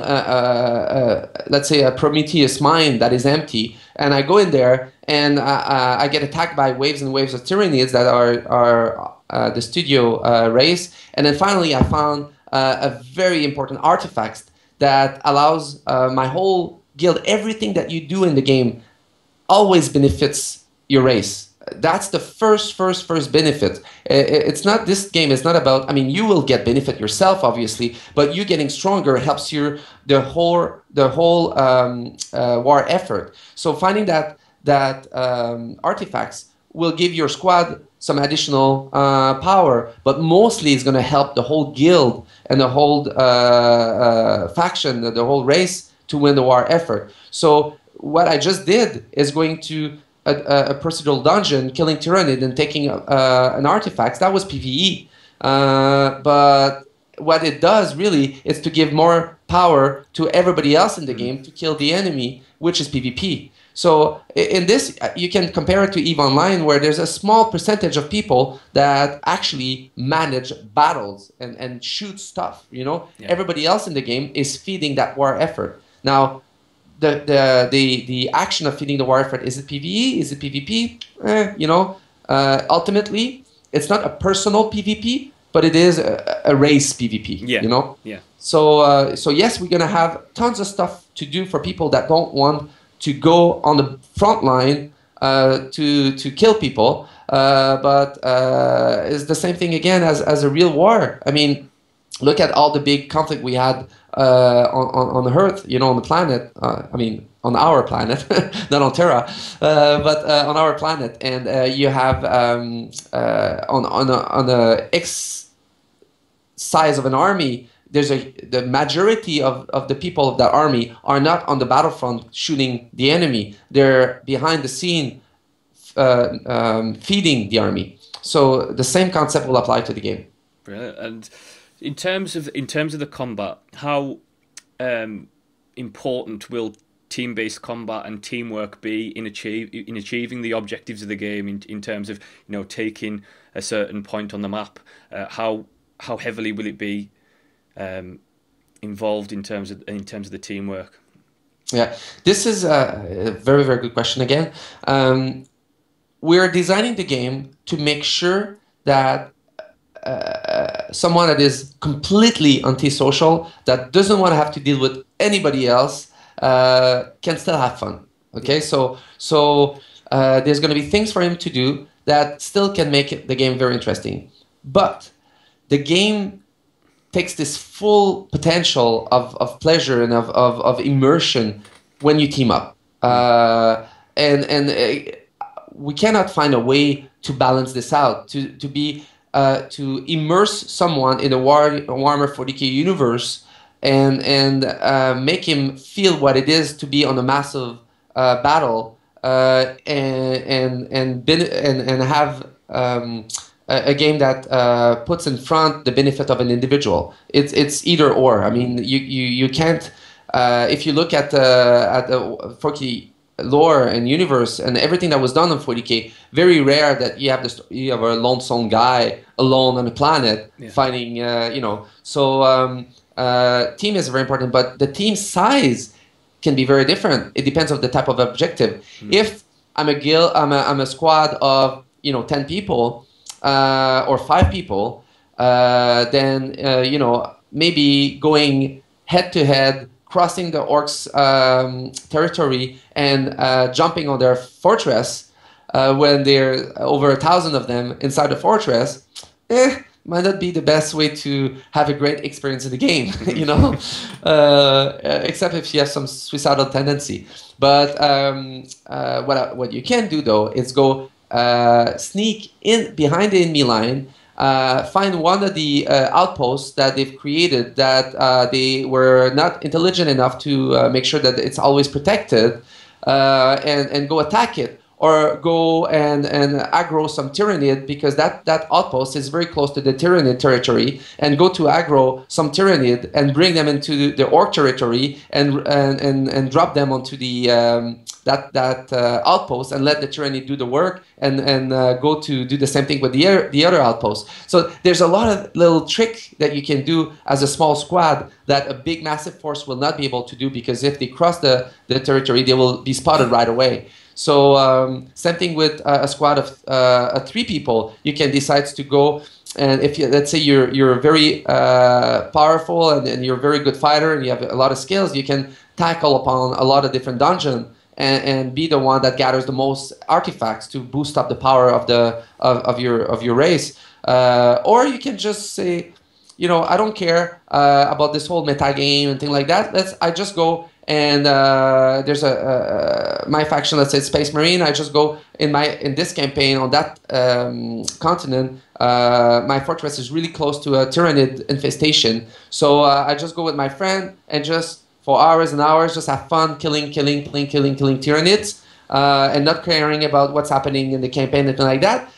S2: let's say a Prometheus mine that is empty, and I go in there and I get attacked by waves and waves of Tyranids that are the studio race, and then finally I found a very important artifact that allows my whole guild, everything that you do in the game always benefits your race. That's the first benefit. It's not, this game is not about, I mean, you will get benefit yourself, obviously, but you getting stronger helps you the whole war effort. So finding that artifacts will give your squad some additional power, but mostly it's going to help the whole guild and the whole faction, the whole race to win the war effort. So what I just did is going to a procedural dungeon, killing Tyranid and taking an artifact. That was PvE. But what it does really is to give more power to everybody else in the game to kill the enemy, which is PvP. So in this, you can compare it to EVE Online, where there's a small percentage of people that actually manage battles and shoot stuff. You know, everybody else in the game is feeding that war effort. Now, the action of feeding the war effort, is it PvE? Is it PvP? You know, ultimately, it's not a personal PvP, but it is a race PvP. You know. So yes, we're gonna have tons of stuff to do for people that don't want to go on the front line to kill people. But it's the same thing again as a real war. I mean, look at all the big conflict we had on Earth, you know, on the planet. I mean, on our planet, not on Terra, but on our planet. And you have on the X size of an army, the majority of the people of that army are not on the battlefront shooting the enemy. They're behind the scene feeding the army. So the same concept will apply to the game.
S1: Brilliant. And in terms of the combat, how important will team-based combat and teamwork be in achieving the objectives of the game in terms of, you know, taking a certain point on the map? How heavily will it be involved in terms of the teamwork?
S2: Yeah, this is a very, very good question again. We're designing the game to make sure that someone that is completely antisocial, that doesn't want to have to deal with anybody else, can still have fun. Okay, so there's going to be things for him to do that still can make the game very interesting. But the game takes this full potential of pleasure and of immersion when you team up. And we cannot find a way to balance this out, to immerse someone in a Warhammer 40k universe and make him feel what it is to be on a massive battle and have a game that puts in front the benefit of an individual. It's either or. I mean, you can't. If you look at the 40k lore and universe and everything that was done on 40k, very rare that you have a lonesome guy alone on a planet fighting. You know, so team is very important, but the team size can be very different. It depends on the type of objective. If I'm a guild, I'm a squad of 10 people. Or 5 people, then maybe going head to head, crossing the orcs' territory, and jumping on their fortress when there are over 1,000 of them inside the fortress, might not be the best way to have a great experience in the game, except if you have some suicidal tendency. But what you can do though is go sneak in behind the enemy line, find one of the outposts that they've created that they were not intelligent enough to make sure that it's always protected, and go attack it, or go and aggro some Tyrannid, because that outpost is very close to the Tyrannid territory, and go to aggro some Tyrannid and bring them into the Orc territory, and drop them onto the that outpost, and let the Tyrannid do the work, and go to do the same thing with the other outpost. So there's a lot of little trick that you can do as a small squad that a big massive force will not be able to do, because if they cross the territory, they will be spotted right away. So same thing with a squad of 3 people. You can decide to go, and if you, let's say you're very powerful, and you're a very good fighter, and you have a lot of skills, you can tackle upon a lot of different dungeons, and be the one that gathers the most artifacts to boost up the power of your race. Or you can just say, I don't care about this whole meta game and thing like that. I just go. And there's my faction, let's say Space Marine. I just go in this campaign on that continent. My fortress is really close to a Tyrannid infestation, so I just go with my friend and just for hours and hours just have fun killing Tyrannids, and not caring about what's happening in the campaign, anything like that.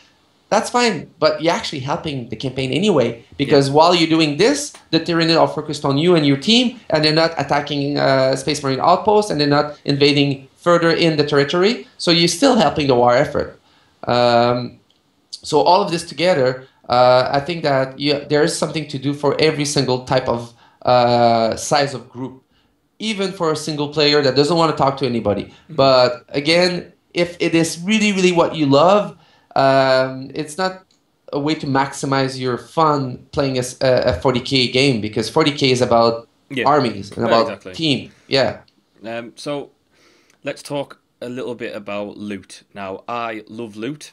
S2: That's fine, but you're actually helping the campaign anyway, because while you're doing this, the Tyrannid are focused on you and your team, and they're not attacking Space Marine outposts, and they're not invading further in the territory, so you're still helping the war effort. So all of this together, I think that there is something to do for every single type of size of group, even for a single player that doesn't want to talk to anybody. But again, if it is really, really what you love, it's not a way to maximize your fun playing a 40k game, because 40k is about armies and about team. Yeah.
S1: So let's talk a little bit about loot. Now, I love loot,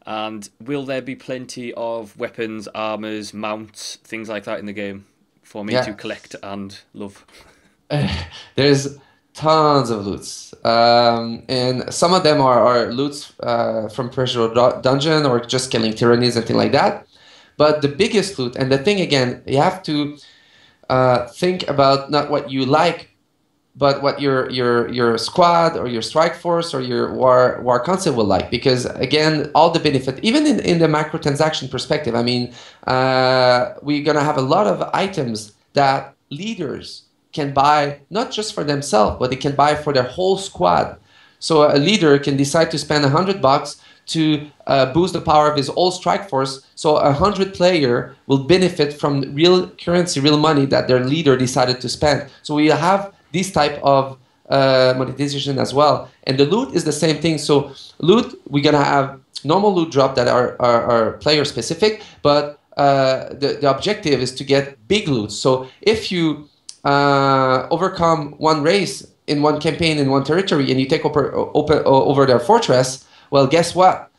S1: and will there be plenty of weapons, armors, mounts, things like that in the game for me to collect and love?
S2: There's tons of loots, and some of them are loots from Persian Dungeon, or just killing Tyrannids and things like that. But the biggest loot, and the thing again, you have to think about not what you like, but what your squad or your strike force or your war council will like. Because again, all the benefit, even in the microtransaction perspective, I mean, we're gonna have a lot of items that leaders can buy, not just for themselves, but they can buy for their whole squad. So a leader can decide to spend $100 to boost the power of his whole strike force. So 100 player will benefit from real currency, real money that their leader decided to spend. So we have this type of monetization as well. And the loot is the same thing. So loot, we're gonna have normal loot drop that are player specific, but the objective is to get big loot. So if you overcome one race in one campaign in one territory, and you take over their fortress, well, guess what?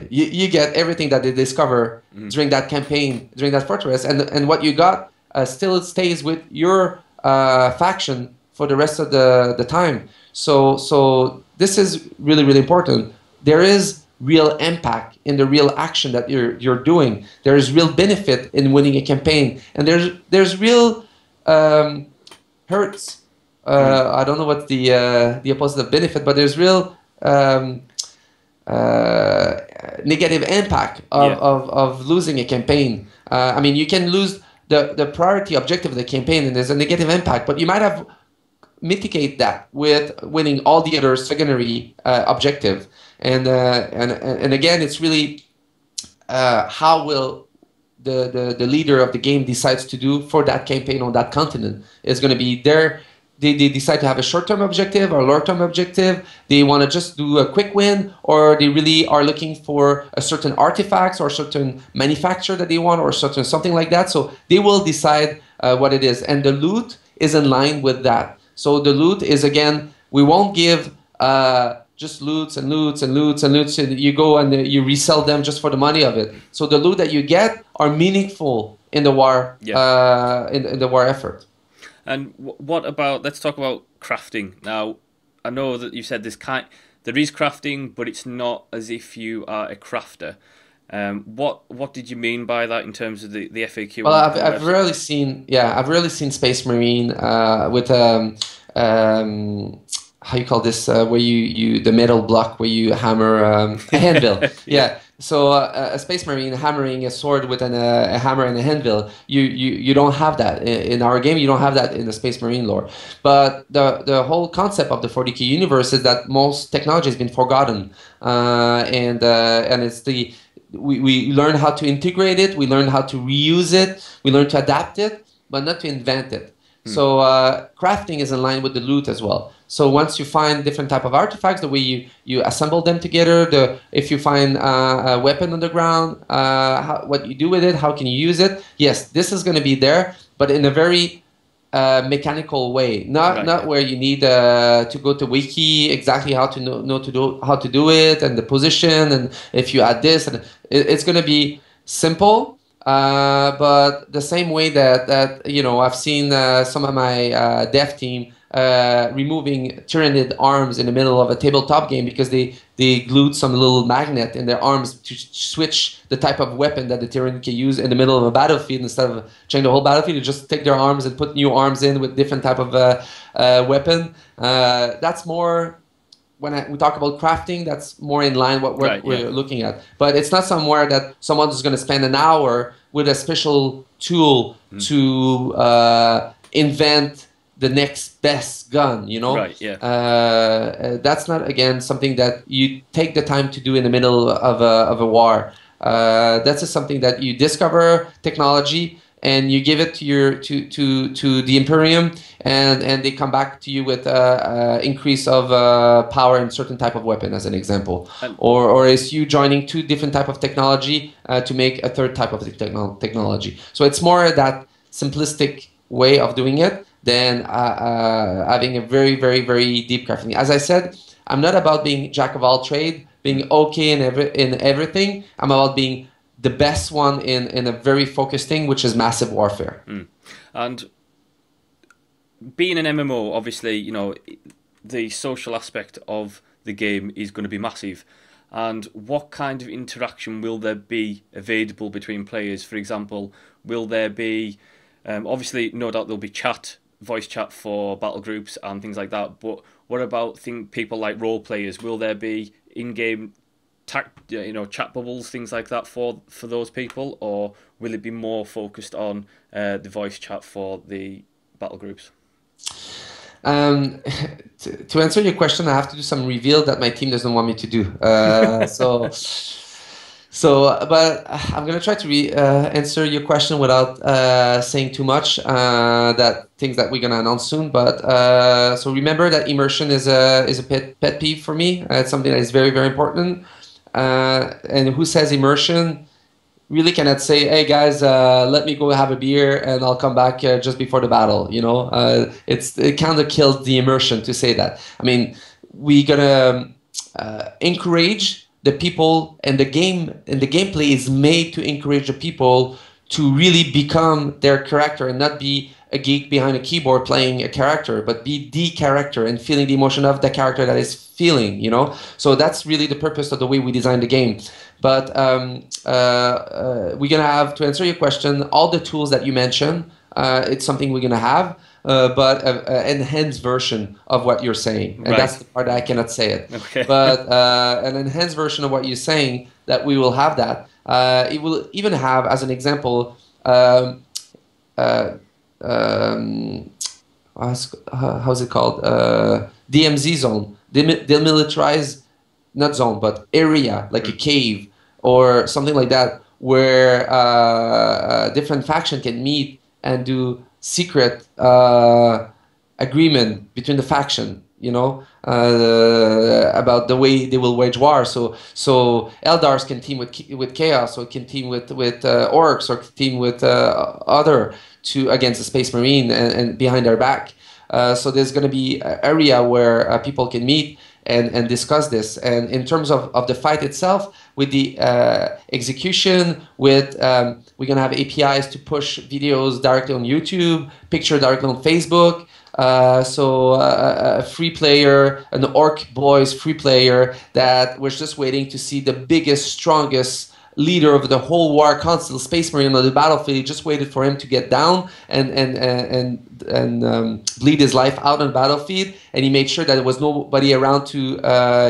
S2: you get everything that they discover during that campaign, during that fortress, and what you got still stays with your faction for the rest of the time. So this is really, really important. There is real impact in the real action that you're doing. There is real benefit in winning a campaign, and there's real hurts. I don't know what the opposite of benefit, but there's real negative impact of losing a campaign. I mean, you can lose the priority objective of the campaign, and there's a negative impact, but you might have mitigate that with winning all the other secondary objective. And again, it's really how will the leader of the game decides to do for that campaign on that continent. Is going to be there. They decide to have a short-term objective or long-term objective. They want to just do a quick win, or they really are looking for a certain artifacts or certain manufacture that they want, or certain something like that. So they will decide what it is, and the loot is in line with that. So the loot is, again, we won't give just loots and loots and loots and loots. And you go and you resell them just for the money of it. So the loot that you get are meaningful in the war, in the war effort.
S1: And what about, let's talk about crafting. Now, I know that you said there is crafting, but it's not as if you are a crafter. What did you mean by that in terms of the FAQ?
S2: Well, I've rarely seen Space Marine with how you call this, where you the metal block where you hammer a handbill. Yeah. So a space marine hammering a sword with a hammer and a handbill, you don't have that in our game. You don't have that in the space marine lore. But the whole concept of the 40k universe is that most technology has been forgotten, and it's we learn how to integrate it, we learn how to reuse it, we learn to adapt it, but not to invent it. So crafting is in line with the loot as well. So once you find different type of artifacts, the way you assemble them together, if you find a weapon on the ground, what you do with it, how can you use it? Yes, this is going to be there, but in a very mechanical way, not where you need to go to wiki exactly how to know how to do it and the position, and if you add this, and it's going to be simple. But the same way that I've seen some of my dev team removing Tyranid arms in the middle of a tabletop game because they glued some little magnet in their arms to switch the type of weapon that the Tyranid can use in the middle of a battlefield. Instead of changing the whole battlefield, you just take their arms and put new arms in with different type of weapon. That's more... When we talk about crafting, that's more in line what we're looking at. But it's not somewhere that someone is going to spend an hour with a special tool to invent the next best gun,
S1: Right, yeah.
S2: That's not, again, something that you take the time to do in the middle of a war. That's just something that you discover technology and you give it to the Imperium, and they come back to you with increase of power in certain type of weapon, as an example, or is you joining two different type of technology to make a third type of technology. So it's more that simplistic way of doing it than having a very, very, very deep crafting. As I said, I'm not about being jack of all trade, being okay in everything. I'm about being the best one in a very focused thing, which is massive warfare.
S1: And being an MMO, obviously, the social aspect of the game is going to be massive. And what kind of interaction will there be available between players? For example, will there be, obviously, no doubt there'll be voice chat for battle groups and things like that. But what about people like role players? Will there be in-game chat bubbles, things like that for those people, or will it be more focused on the voice chat for the battle groups?
S2: To answer your question, I have to do some reveal that my team doesn't want me to do. But I'm gonna try to answer your question without saying too much. Things that we're gonna announce soon. But so remember that immersion is a pet peeve for me. It's something that is very, very important. And who says immersion really cannot say, hey guys, let me go have a beer and I'll come back just before the battle. It kind of kills the immersion to say that. I mean, we're gonna encourage the people, and the gameplay is made to encourage the people to really become their character and not be a geek behind a keyboard playing a character, but be the character and feeling the emotion of the character that is feeling, So that's really the purpose of the way we design the game. But we're going to have, to answer your question, all the tools that you mentioned, it's something we're going to have, but an enhanced version of what you're saying. And that's the part that I cannot say it.
S1: Okay.
S2: But an enhanced version of what you're saying, that we will have that. It will even have, as an example, how's it called? DMZ zone, demilitarized, not zone, but area, like a cave or something like that, where different faction can meet and do secret agreement between the faction, about the way they will wage war. So Eldars can team with Chaos, or can team with Orcs, or can team with other against the Space Marine and behind their back. So there's going to be an area where people can meet and discuss this. And in terms of the fight itself, with the execution, we're going to have APIs to push videos directly on YouTube, picture directly on Facebook. So a free player, an Orc Boys free player that was just waiting to see the biggest, strongest leader of the whole war council, Space Marine on the battlefield. He just waited for him to get down and bleed his life out on the battlefield, and he made sure that there was nobody around to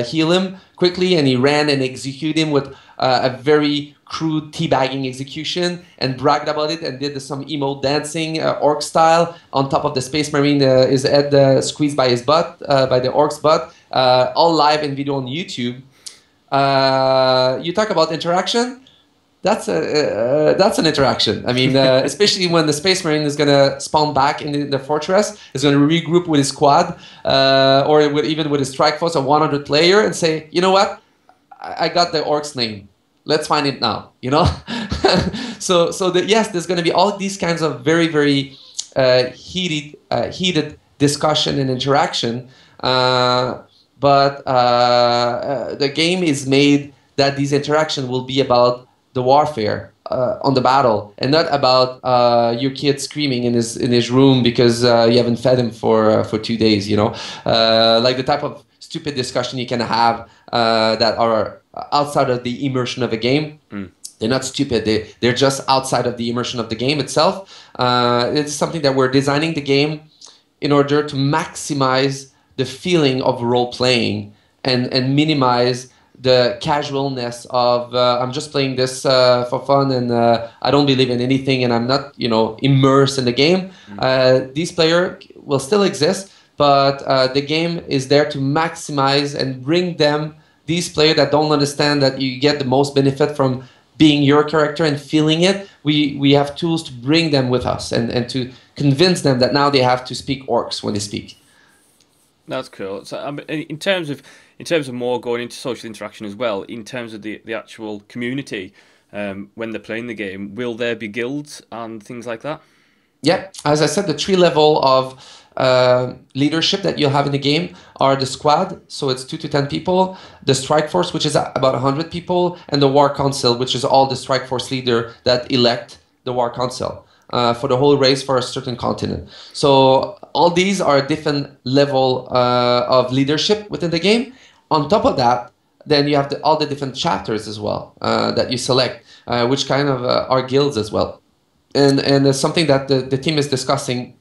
S2: heal him quickly, and he ran and executed him with a very crude teabagging execution, and bragged about it, and did some emo dancing, orc style, on top of the Space Marine, his head squeezed by his butt, by the orc's butt, all live in video on YouTube. You talk about interaction. That's an interaction. I mean, especially when the Space Marine is gonna spawn back in the fortress, is gonna regroup with his squad, or even with his strike force of 100 player, and say, you know what, I got the orc's name. Let's find it now. You know. so yes, there's gonna be all these kinds of very very heated discussion and interaction. But the game is made that these interactions will be about the warfare on the battle, and not about your kid screaming in his room because you haven't fed him for 2 days. You know, like the type of stupid discussion you can have that are outside of the immersion of a game. They're not stupid. They're just outside of the immersion of the game itself. It's something that we're designing the game in order to maximize the feeling of role-playing and minimize the casualness of I'm just playing this for fun, and I don't believe in anything, and I'm not, you know, immersed in the game. These players will still exist, but the game is there to maximize and bring them, these players that don't understand that you get the most benefit from being your character and feeling it. We have tools to bring them with us and to convince them that now they have to speak orcs when they speak.
S1: That's cool. So, in terms of more going into social interaction as well, in terms of the actual community, when they're playing the game, will there be guilds and things like that?
S2: Yeah, as I said, the 3 level of leadership that you'll have in the game are the squad, so it's 2 to 10 people, the strike force, which is about 100 people, and the war council, which is all the strike force leader that elect the war council for the whole race for a certain continent. So all these are a different level of leadership within the game. On top of that, then you have all the different chapters as well that you select, which kind of are guilds as well. And it's something that the team is discussing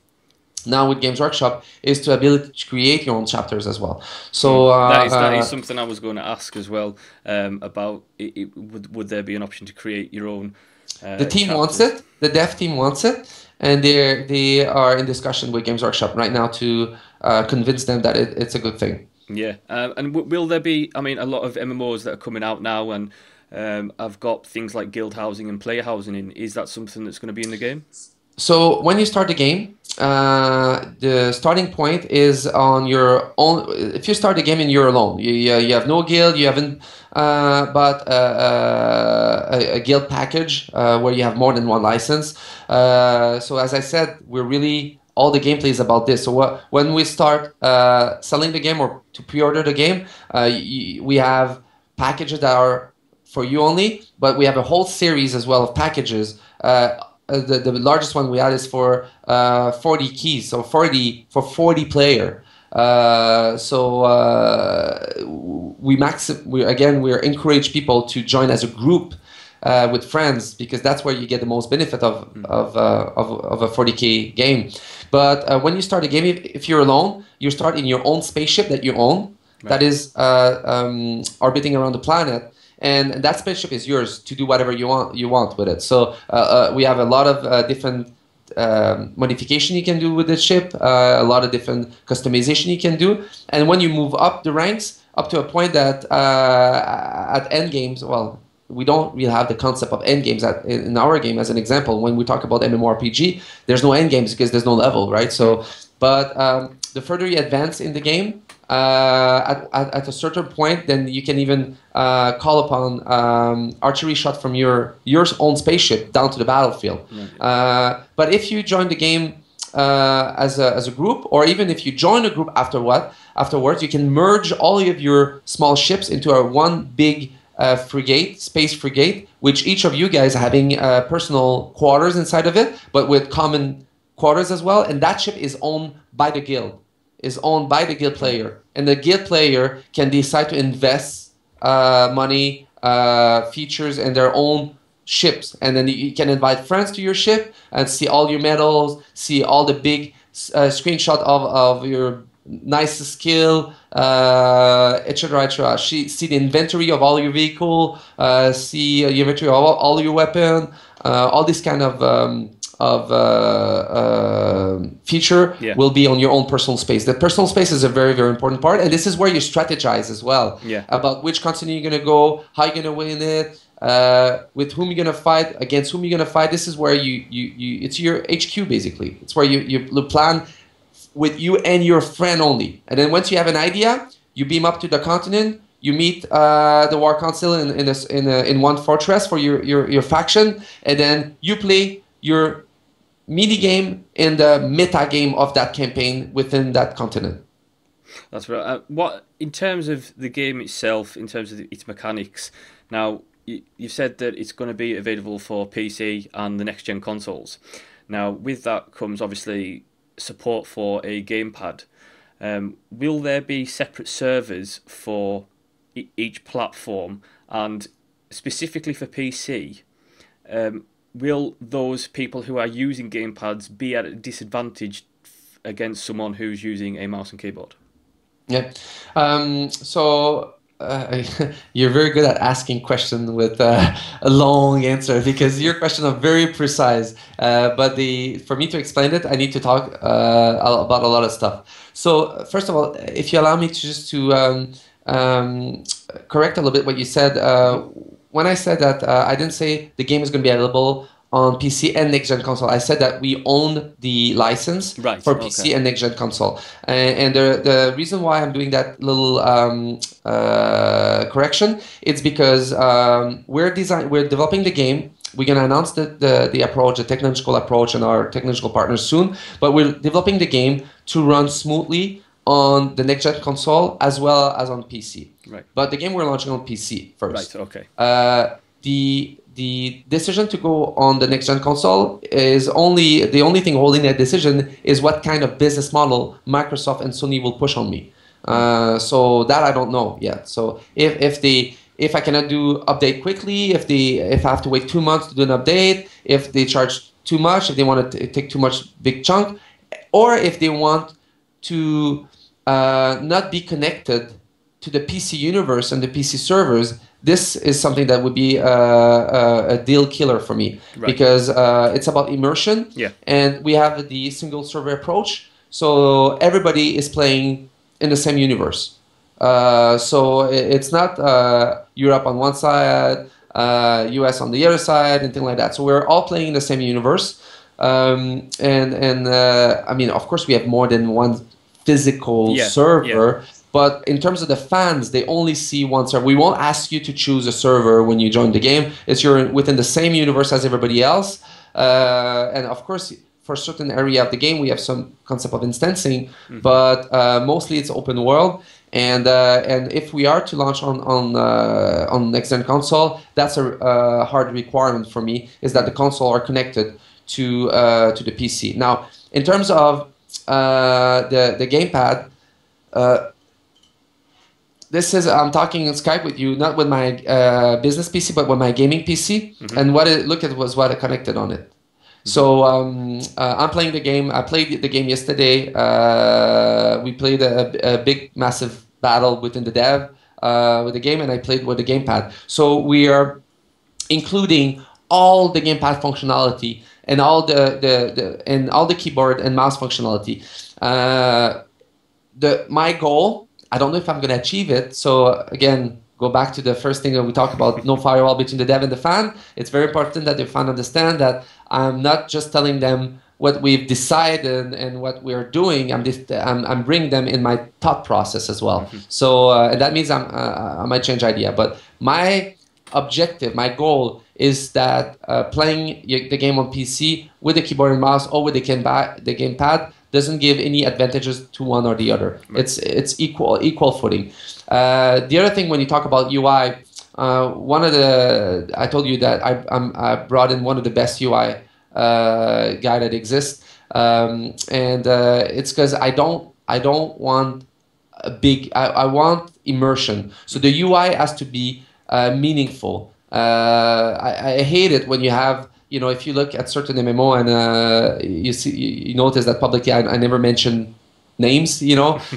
S2: now with Games Workshop, is the ability to create your own chapters as well. So
S1: that is something I was going to ask as well about. Would there be an option to create your own?
S2: The team chapters? Wants it. The dev team wants it, and they are in discussion with Games Workshop right now to convince them that it's a good thing.
S1: Yeah, and will there be? I mean, a lot of MMOs that are coming out now, and I've got things like guild housing and player housing in. Is that something that's going to be in the game?
S2: So when you start the game, the starting point is on your own. If you start the game and you're alone, you have no guild, you haven't bought a guild package where you have more than one license. So as I said, we're really, all the gameplay is about this. So when we start selling the game or to pre-order the game, we have packages that are for you only, but we have a whole series as well of packages. The largest one we had is for 40 keys, so 40 player. We encourage people to join as a group with friends, because that's where you get the most benefit of a 40k game. But when you start a game, if you're alone, you start in your own spaceship that you own, right, that is orbiting around the planet. And that spaceship is yours to do whatever you want with it. So we have a lot of different modification you can do with the ship, a lot of different customization you can do. And when you move up the ranks, up to a point that at end games, well, we don't really have the concept of end games in our game. As an example, when we talk about MMORPG, there's no end games because there's no level, right? So, but the further you advance in the game, at a certain point, then you can even call upon archery shot from your own spaceship down to the battlefield. Mm-hmm. But if you join the game as a group, or even if you join a group afterwards, you can merge all of your small ships into one big space frigate, which each of you guys are having personal quarters inside of it, but with common quarters as well. And that ship is owned by the guild. Is owned by the guild player, and the guild player can decide to invest money features and their own ships, and then you can invite friends to your ship and see all your medals, see all the big screenshot of your nicest skill, etc., etc. See the inventory of all your vehicle, see your inventory of all your weapon, all this kind of feature will be on your own personal space. The personal space is a very, very important part, and this is where you strategize as well about which continent you're going to go, how you're going to win it, with whom you're going to fight, against whom you're going to fight. This is where you it's your HQ basically. It's where you plan with you and your friend only. And then once you have an idea, you beam up to the continent, you meet the War Council in one fortress for your faction, and then you play your mini game in the meta game of that campaign within that continent.
S1: That's right. What in terms of the game itself, in terms of its mechanics? Now, you've said that it's going to be available for PC and the next-gen consoles. Now, with that comes obviously support for a gamepad. Will there be separate servers for each platform? And specifically for PC, will those people who are using gamepads be at a disadvantage against someone who's using a mouse and keyboard?
S2: Yeah. You're very good at asking questions with a long answer, because your questions are very precise. But for me to explain it, I need to talk about a lot of stuff. So first of all, if you allow me to correct a little bit what you said. When I said that, I didn't say the game is going to be available on PC and next-gen console. I said that we own the license for PC and next-gen console. And the reason why I'm doing that little correction, it's because we're developing the game. We're going to announce the approach, the technological approach, and our technical partners soon. But we're developing the game to run smoothly on the next-gen console as well as on PC.
S1: Right.
S2: But the game we're launching on PC first.
S1: Right. Okay.
S2: The decision to go on the next-gen console is the only thing holding that decision is what kind of business model Microsoft and Sony will push on me. So that I don't know yet. So if I cannot do update quickly, if I have to wait 2 months to do an update, if they charge too much, if they want to take too much big chunk, or if they want to not be connected to the PC universe and the PC servers, this is something that would be a deal killer for me, because it's about immersion, and we have the single server approach, so everybody is playing in the same universe. So it's not Europe on one side, US on the other side, and things like that. So we're all playing in the same universe, and I mean, of course, we have more than one physical server. But in terms of the fans, they only see one server. We won't ask you to choose a server when you join the game. You're within the same universe as everybody else. And of course, for a certain area of the game, we have some concept of instancing, but mostly it's open world. And if we are to launch on next-gen console, that's a hard requirement for me, is that the console are connected to the PC. Now, in terms of the gamepad, I'm talking on Skype with you, not with my business PC, but with my gaming PC. And what I connected on it. So I'm playing the game. I played the game yesterday. We played a big, massive battle within the dev with the game, and I played with the gamepad. So we are including all the gamepad functionality and all the keyboard and mouse functionality. My goal, I don't know if I'm going to achieve it. So again, go back to the first thing that we talked about, no firewall between the dev and the fan. It's very important that the fan understand that I'm not just telling them what we've decided and what we're doing. I'm bringing them in my thought process as well. So and that means I might change idea. But my objective, my goal is that playing the game on PC with the keyboard and mouse or with the gamepad doesn't give any advantages to one or the other. It's equal footing. The other thing, when you talk about UI, I told you that I brought in one of the best UI guy that exists, and it's because I don't want a big. I want immersion. So the UI has to be meaningful. I hate it when you have, if you look at certain MMO and you notice that publicly I never mention names,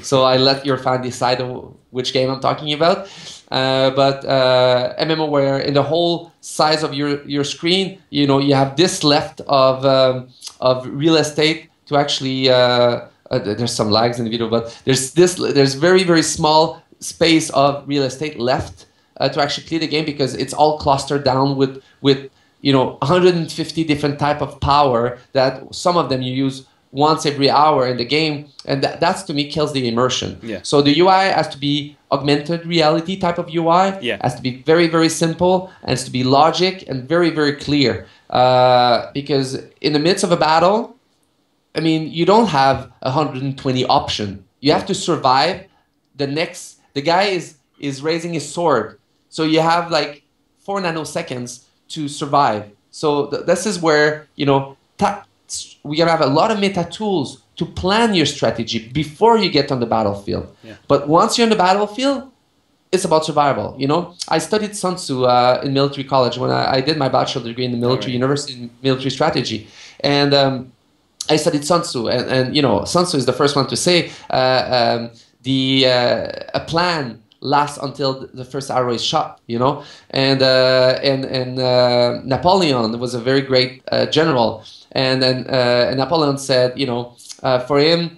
S2: so I let your fan decide which game I'm talking about. But MMO where in the whole size of your screen, you have this left of real estate to actually. There's some lags in the video, but there's very, very small space of real estate left to actually play the game, because it's all clustered down with 150 different type of power that some of them you use once every hour in the game, and that's to me kills the immersion.
S1: Yeah.
S2: So the UI has to be augmented reality type of UI.
S1: Yeah.
S2: Has to be very, very simple, and has to be logic and very, very clear. Because in the midst of a battle, I mean, you don't have 120 option. You have to survive. The guy is raising his sword, so you have like 4 nanoseconds to survive. So this is where we gotta have a lot of meta tools to plan your strategy before you get on the battlefield.
S1: Yeah.
S2: But once you're on the battlefield, it's about survival. I studied Sun Tzu in military college when I did my bachelor degree in the military university in military strategy, and I studied Sun Tzu, and Sun Tzu is the first one to say a plan lasts until the first arrow is shot. And Napoleon was a very great general, and then Napoleon said, for him,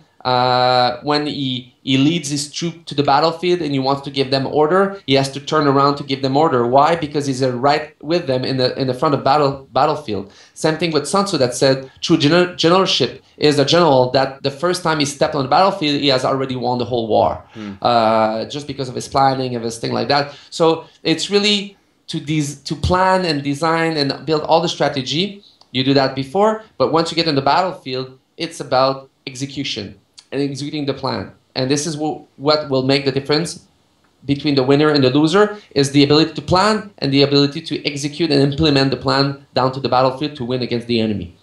S2: when he leads his troop to the battlefield and he wants to give them order, he has to turn around to give them order. Why? Because he's right with them in the front of battlefield. Same thing with Sun Tzu that said true generalship is a general that the first time he stepped on the battlefield, he has already won the whole war, just because of his planning, of his thing like that. So it's really to plan and design and build all the strategy. You do that before, but once you get on the battlefield, it's about execution and executing the plan. And this is what will make the difference between the winner and the loser, is the ability to plan and the ability to execute and implement the plan down to the battlefield to win against the enemy.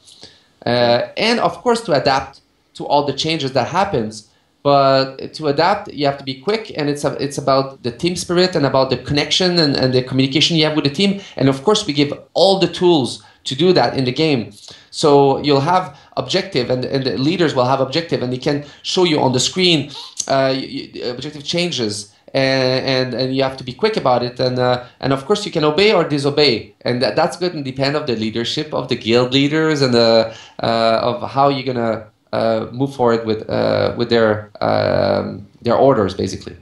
S2: And of course to adapt to all the changes that happens. But to adapt, you have to be quick, and it's about the team spirit and about the connection and the communication you have with the team. And of course we give all the tools to do that in the game. So you'll have objective, and the leaders will have objective, and they can show you on the screen objective changes, and you have to be quick about it. And of course you can obey or disobey, and that's good and depend of the leadership of the guild leaders and of how you're gonna move forward with their orders, basically.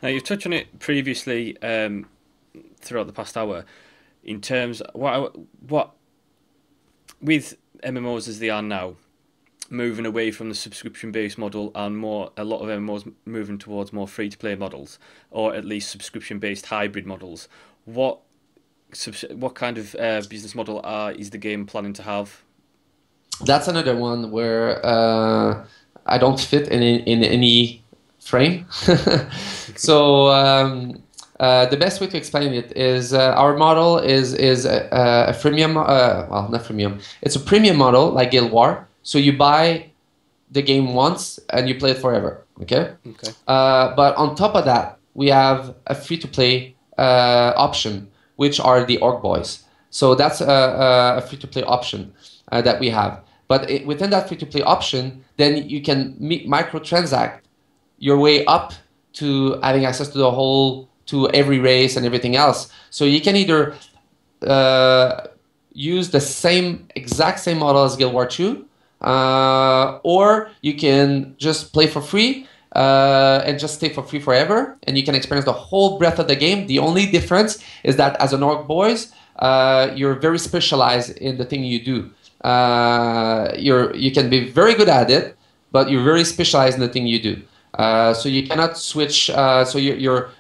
S1: Now you've touched on it previously throughout the past hour, in terms what with MMOs as they are now, moving away from the subscription-based model and a lot of MMOs moving towards more free-to-play models, or at least subscription-based hybrid models. What kind of business model is the game planning to have?
S2: That's another one where I don't fit in any frame. So the best way to explain it is our model is a freemium, well, not freemium. It's a premium model like Guild War. So you buy the game once and you play it forever. Okay. But on top of that, we have a free-to-play option, which are the Orc Boys. So that's a free-to-play option that we have. But within that free-to-play option, then you can microtransact your way up to having access to every race and everything else. So you can either use the exact same model as Guild War 2, or you can just play for free and just stay for free forever, and you can experience the whole breadth of the game. The only difference is that as an Orc Boys, you're very specialized in the thing you do. You can be very good at it, but you're very specialized in the thing you do. So you cannot switch. So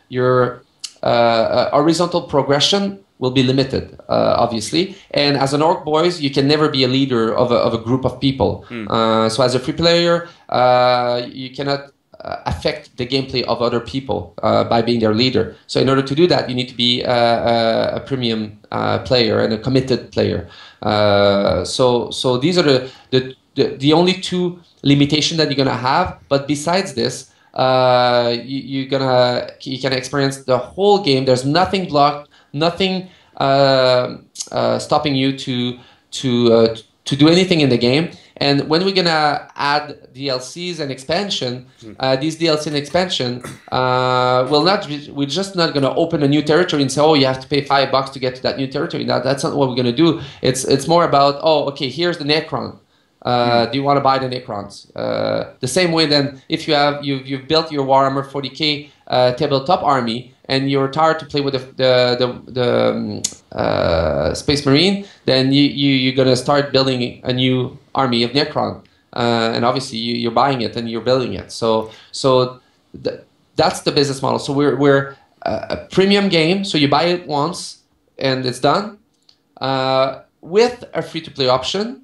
S2: your horizontal progression will be limited, obviously. And as an Orc Boys, you can never be a leader of a group of people. So as a free player, you cannot affect the gameplay of other people by being their leader. So in order to do that, you need to be a premium player and a committed player. So these are the only two limitations that you're gonna have. But besides this, you can experience the whole game. There's nothing nothing stopping you to do anything in the game. And when we're gonna add DLCs and expansion, these DLC and expansion we're just not gonna open a new territory and say, oh, you have to pay $5 to get to that new territory. That's not what we're gonna do. It's more about, oh, okay, here's the Necron. Do you want to buy the Necrons? The same way then, if you've built your Warhammer 40k tabletop army and you're tired to play with the Space Marine, then you're gonna start building a new army of Necron, and obviously you're buying it and you're building it. So that's the business model. So we're a premium game. So you buy it once and it's done, with a free-to-play option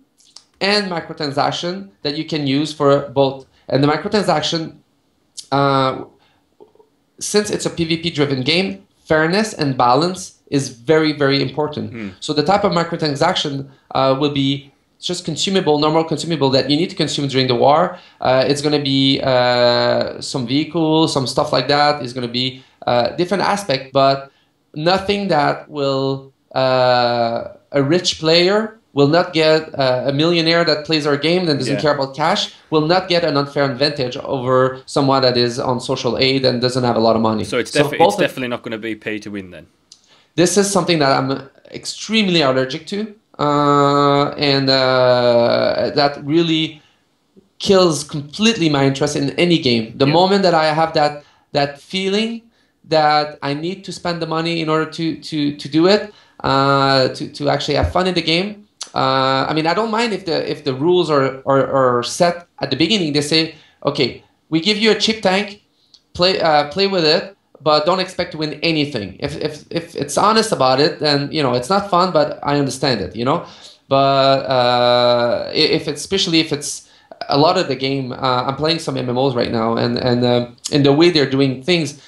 S2: and microtransaction that you can use for both. And the microtransaction, since it's a PvP-driven game, fairness and balance is very, very important. So the type of microtransaction will be just consumable, normal consumable that you need to consume during the war. It's going to be some vehicles, some stuff like that. It's going to be different aspect, but nothing that will a rich player will not get a millionaire that plays our game and doesn't care about cash, will not get an unfair advantage over someone that is on social aid and doesn't have a lot of money.
S1: So it's definitely not going to be pay to win then?
S2: This is something that I'm extremely allergic to, and that really kills completely my interest in any game. The moment that I have that feeling that I need to spend the money in order to do it, to actually have fun in the game. I mean, I don't mind if the rules are set at the beginning. They say, okay, we give you a cheap tank, play with it, but don't expect to win anything. If it's honest about it, then it's not fun, but I understand it. But especially if it's a lot of the game, I'm playing some MMOs right now, and in the way they're doing things.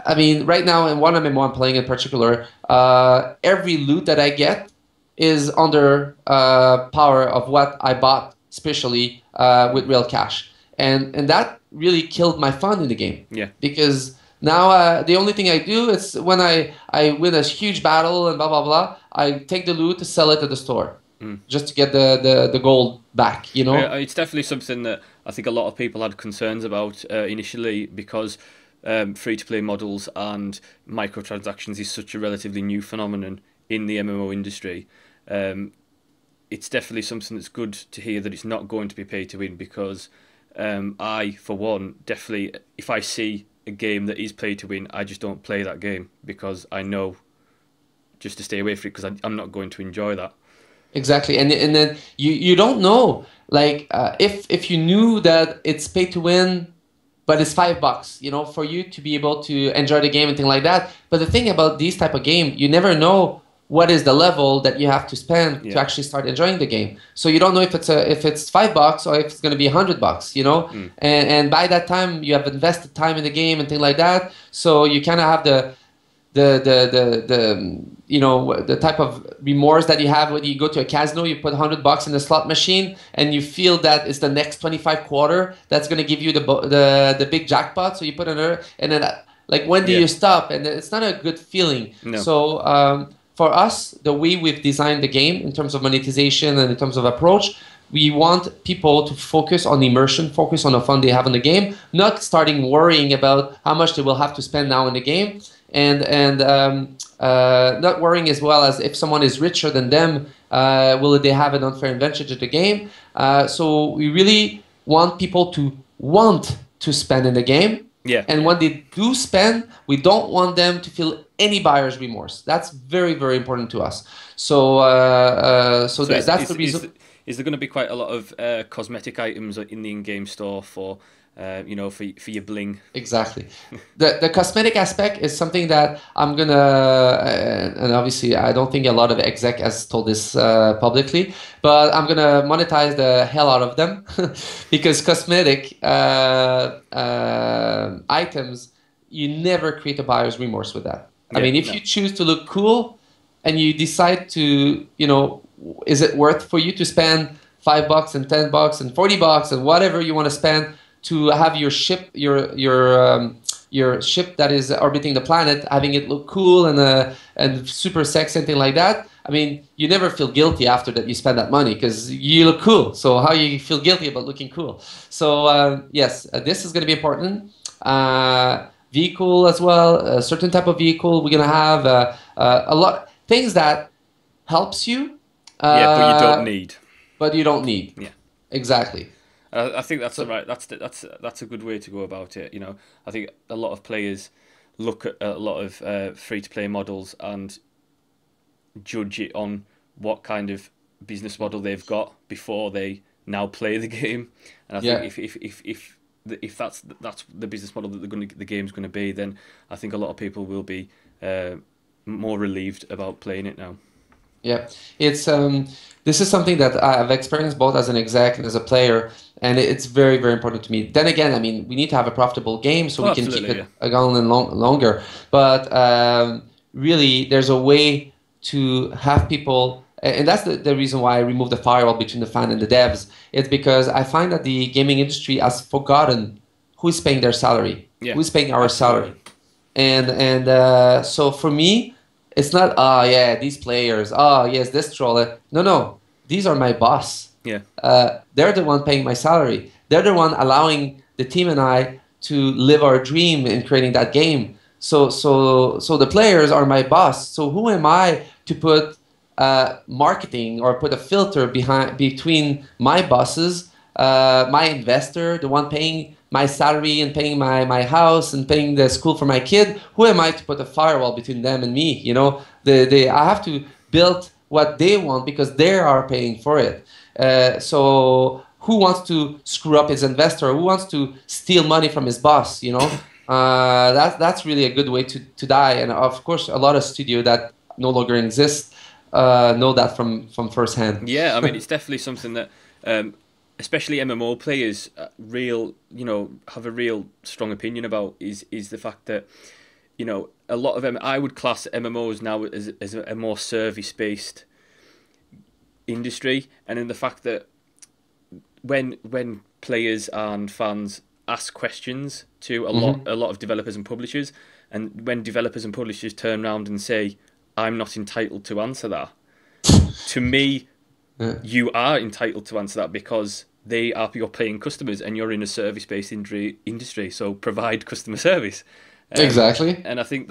S2: I mean, right now in one MMO I'm playing in particular, every loot that I get is under power of what I bought, especially with real cash, and that really killed my fun in the game. Yeah. Because now the only thing I do is when I win a huge battle and blah blah blah, I take the loot to sell it at the store, just to get the gold back.
S1: It's definitely something that I think a lot of people had concerns about initially, because free-to-play models and microtransactions is such a relatively new phenomenon in the MMO industry. It's definitely something that's good to hear that it's not going to be pay-to-win, because I, for one, definitely, if I see a game that is pay-to-win, I just don't play that game, because I know just to stay away from it, because I'm not going to enjoy that. Exactly, and then you don't know, like, if you knew that it's pay-to-win, but it's $5, for you to be able to enjoy the game and things like that. But the thing about these type of game, you never know what is the level that you have to spend to actually start enjoying the game. So you don't know if it's $5 or if it's going to be $100, And by that time you have invested time in the game and things like that. So you kind of have the type of remorse that you have when you go to a casino, you put $100 in the slot machine, and you feel that it's the next 25 quarter that's going to give you the big jackpot. So you put another, and then like, when do you stop? And it's not a good feeling. No. So for us, the way we've designed the game in terms of monetization and in terms of approach, we want people to focus on immersion, focus on the fun they have in the game, not starting worrying about how much they will have to spend now in the game. And not worrying as well as if someone is richer than them, will they have an unfair advantage of the game? So we really want people to want to spend in the game. Yeah. And when they do spend, we don't want them to feel any buyer's remorse. That's very, very important to us. So that's the reason. Is there going to be quite a lot of cosmetic items in the in-game store for your bling? Exactly. The cosmetic aspect is something that I'm gonna, and obviously I don't think a lot of exec has told this publicly, but I'm gonna monetize the hell out of them because cosmetic items, you never create a buyer's remorse with that. I mean, if you choose to look cool and you decide to, is it worth for you to spend $5 and $10 and $40 and whatever you want to spend to have your
S2: your ship that is orbiting the planet, having it look cool and super sexy and thing like that. I mean, you never feel guilty after that you spend that money because you look cool. So how you feel guilty about looking cool? So yes, this is going to be important. Vehicle as well, a certain type of vehicle. We're going to have a lot things that helps you.
S1: Yeah, but you don't need.
S2: But you don't need.
S1: Yeah,
S2: exactly.
S1: I think that's right. That's a good way to go about it. You know, I think a lot of players look at a lot of free-to-play models and judge it on what kind of business model they've got before they now play the game. And I think if that's the business model that the game's going to be, then I think a lot of people will be more relieved about playing it now.
S2: Yeah, it's this is something that I've experienced both as an exec and as a player, and it's very, very important to me. Then again, I mean, we need to have a profitable game so we can keep it going longer. But really, there's a way to have people, and that's the reason why I removed the firewall between the fan and the devs. It's because I find that the gaming industry has forgotten who is paying their salary, who is paying our salary, and so for me, it's not these players, yes, this troll. No, these are my boss.
S1: Yeah,
S2: they're the one paying my salary. They're the one allowing the team and I to live our dream in creating that game. So the players are my boss. So who am I to put marketing or put a filter between my bosses, my investor, the one paying my salary and paying my house and paying the school for my kid? Who am I to put a firewall between them and me? You know, I have to build what they want because they are paying for it. So who wants to screw up his investor? Who wants to steal money from his boss? You know, that's really a good way to die. And of course, a lot of studio that no longer exist know that from firsthand.
S1: Yeah, I mean, it's definitely something that especially MMO players have a real strong opinion about is the fact that, you know, a lot of them, I would class MMOs now as a more service-based industry, and in the fact that when players and fans ask questions to a lot of developers and publishers, and when developers and publishers turn around and say, I'm not entitled to answer that, to me, you are entitled to answer that because they are your paying customers and you're in a service-based industry, so provide customer service.
S2: Exactly.
S1: And I think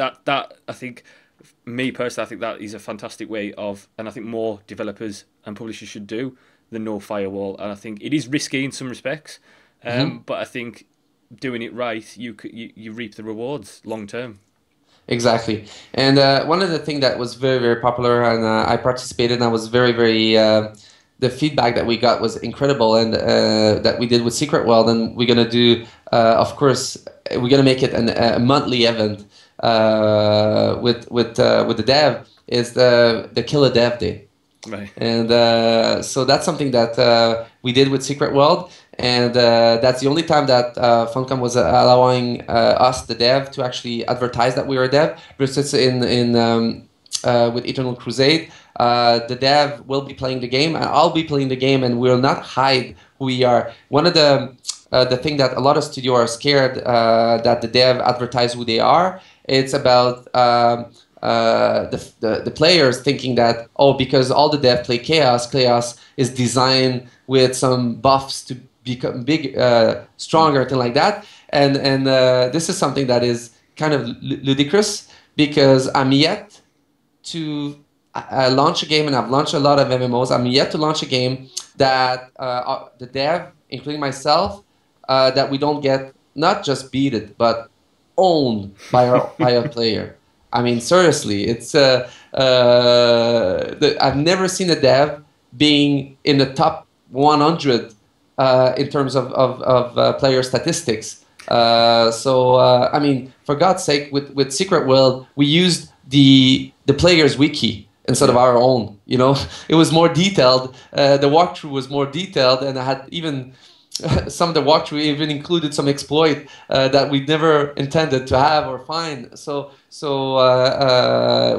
S1: me personally, I think that is a fantastic way of, and I think more developers and publishers should do the no firewall. And I think it is risky in some respects, but I think doing it right, you reap the rewards long term.
S2: Exactly. And one of the things that was very, very popular, and I participated, and I was very, very... the feedback that we got was incredible, and that we did with Secret World, and we're going to do, of course, we're going to make it a monthly event with the dev, is the Kill a Dev Day.
S1: Right.
S2: And so that's something that we did with Secret World, and that's the only time that Funcom was allowing us, the dev, to actually advertise that we are a dev. Versus with Eternal Crusade, the dev will be playing the game, and I'll be playing the game, and we'll not hide who we are. One of the thing that a lot of studios are scared that the dev advertise who they are. It's about the players thinking that, because all the dev play Chaos is designed with some buffs to become big, stronger, thing like that. And this is something that is kind of ludicrous, because I'm yet to launch a game, and I've launched a lot of MMOs. I'm yet to launch a game that the dev, including myself, that we don't get not just beaten, but owned by a player. I mean, seriously, it's I've never seen a dev being in the top 100 in terms of player statistics. I mean, for God's sake, with Secret World, we used the player's wiki instead of our own. You know, it was more detailed. The walkthrough was more detailed, and I had even some of the walkthrough even included some exploit that we never intended to have or find. So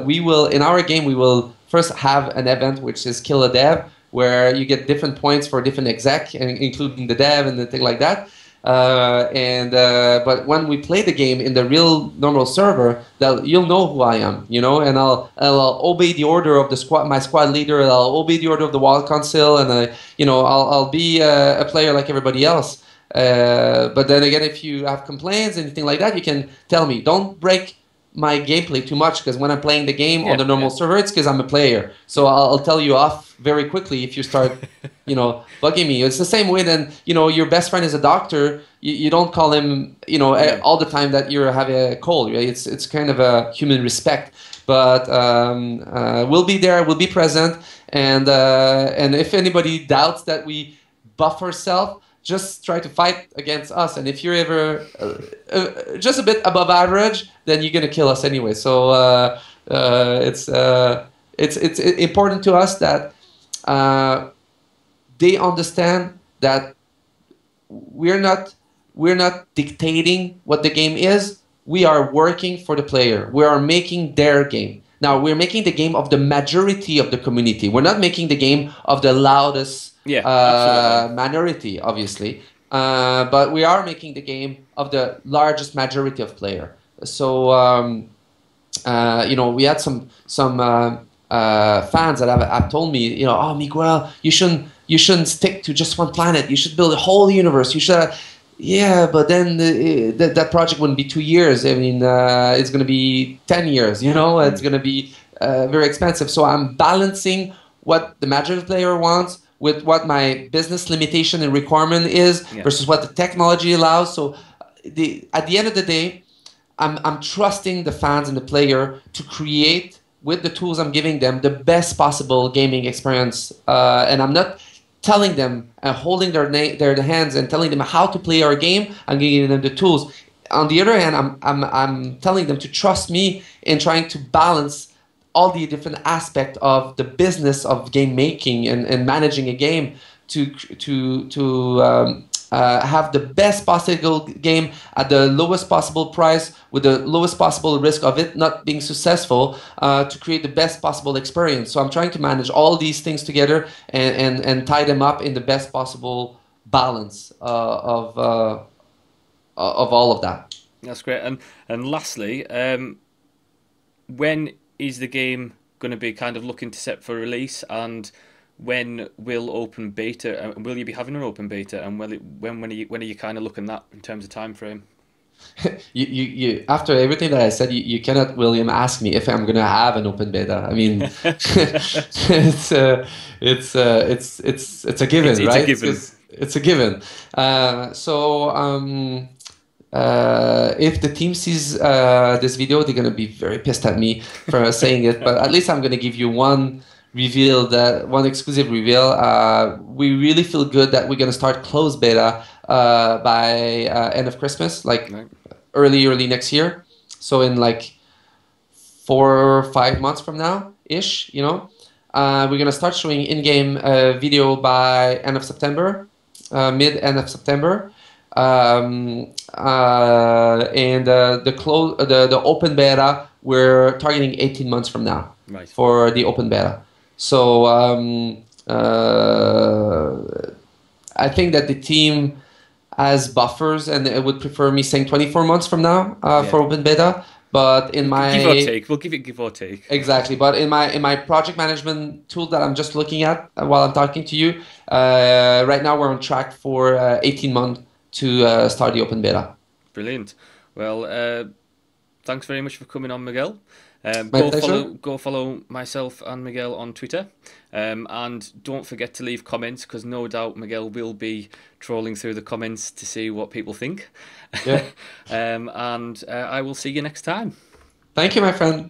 S2: we will, in our game, we will first have an event which is Kill a Dev, where you get different points for different exec, including the dev and the thing like that. But when we play the game in the real normal server, that you'll know who I am, you know, and I'll obey the order of the squad, my squad leader. I'll obey the order of the Wild Council, and I'll be a player like everybody else. But then again, if you have complaints, anything like that, you can tell me. Don't break my gameplay too much, because when I'm playing the game on the normal server, it's because I'm a player. So I'll tell you off very quickly if you start, bugging me. It's the same way then, your best friend is a doctor. You don't call him, all the time that you're having a cold. Right? It's kind of a human respect. But we'll be there, we'll be present, and if anybody doubts that we buff ourselves, just try to fight against us. And if you're ever just a bit above average, then you're gonna kill us anyway. So it's important to us that they understand that we're not dictating what the game is. We are working for the player. We are making their game. Now we're making the game of the majority of the community. We're not making the game of the loudest minority, obviously, but we are making the game of the largest majority of player. So we had some fans that have told me, oh, Miguel, you shouldn't stick to just one planet. You should build a whole universe. You should. Yeah, but then that project wouldn't be 2 years. I mean, it's going to be 10 years. It's going to be very expensive. So I'm balancing what the major player wants with what my business limitation and requirement is versus what the technology allows. So at the end of the day, I'm trusting the fans and the player to create, with the tools I'm giving them, the best possible gaming experience. And I'm not telling them, holding their hands and telling them how to play our game. I'm giving them the tools. On the other hand, I'm telling them to trust me in trying to balance all the different aspects of the business of game making and managing a game to have the best possible game at the lowest possible price with the lowest possible risk of it not being successful, to create the best possible experience. So I'm trying to manage all these things together and tie them up in the best possible balance of all of that.
S1: That's great. And lastly, when is the game going to be kind of looking to set for release, and when will open beta? Will you be having an open beta, and when are you kind of looking at in terms of time frame?
S2: you after everything that I said, you cannot, William, ask me if I'm going to have an open beta. I mean, it's a given, right? It's a given. If the team sees this video, they're going to be very pissed at me for saying it, but at least I'm going to give you one exclusive reveal. We really feel good that we're going to start closed beta by end of Christmas, like early next year. So in like 4 or 5 months from now ish, we're going to start showing in-game video by end of September, mid-end of September. And the open beta, we're targeting 18 months from now for the open beta. So I think that the team has buffers, and it would prefer me saying 24 months from now for open beta. But in my
S1: give or take, we'll give it give or take.
S2: Exactly. But in my project management tool that I'm just looking at while I'm talking to you, right now we're on track for 18 months to start the open beta.
S1: Brilliant. Well, thanks very much for coming on, Miguel. Go follow myself and Miguel on Twitter, and don't forget to leave comments, because no doubt Miguel will be trolling through the comments to see what people think. Yeah. And I will see you next time.
S2: Thank you, my friend.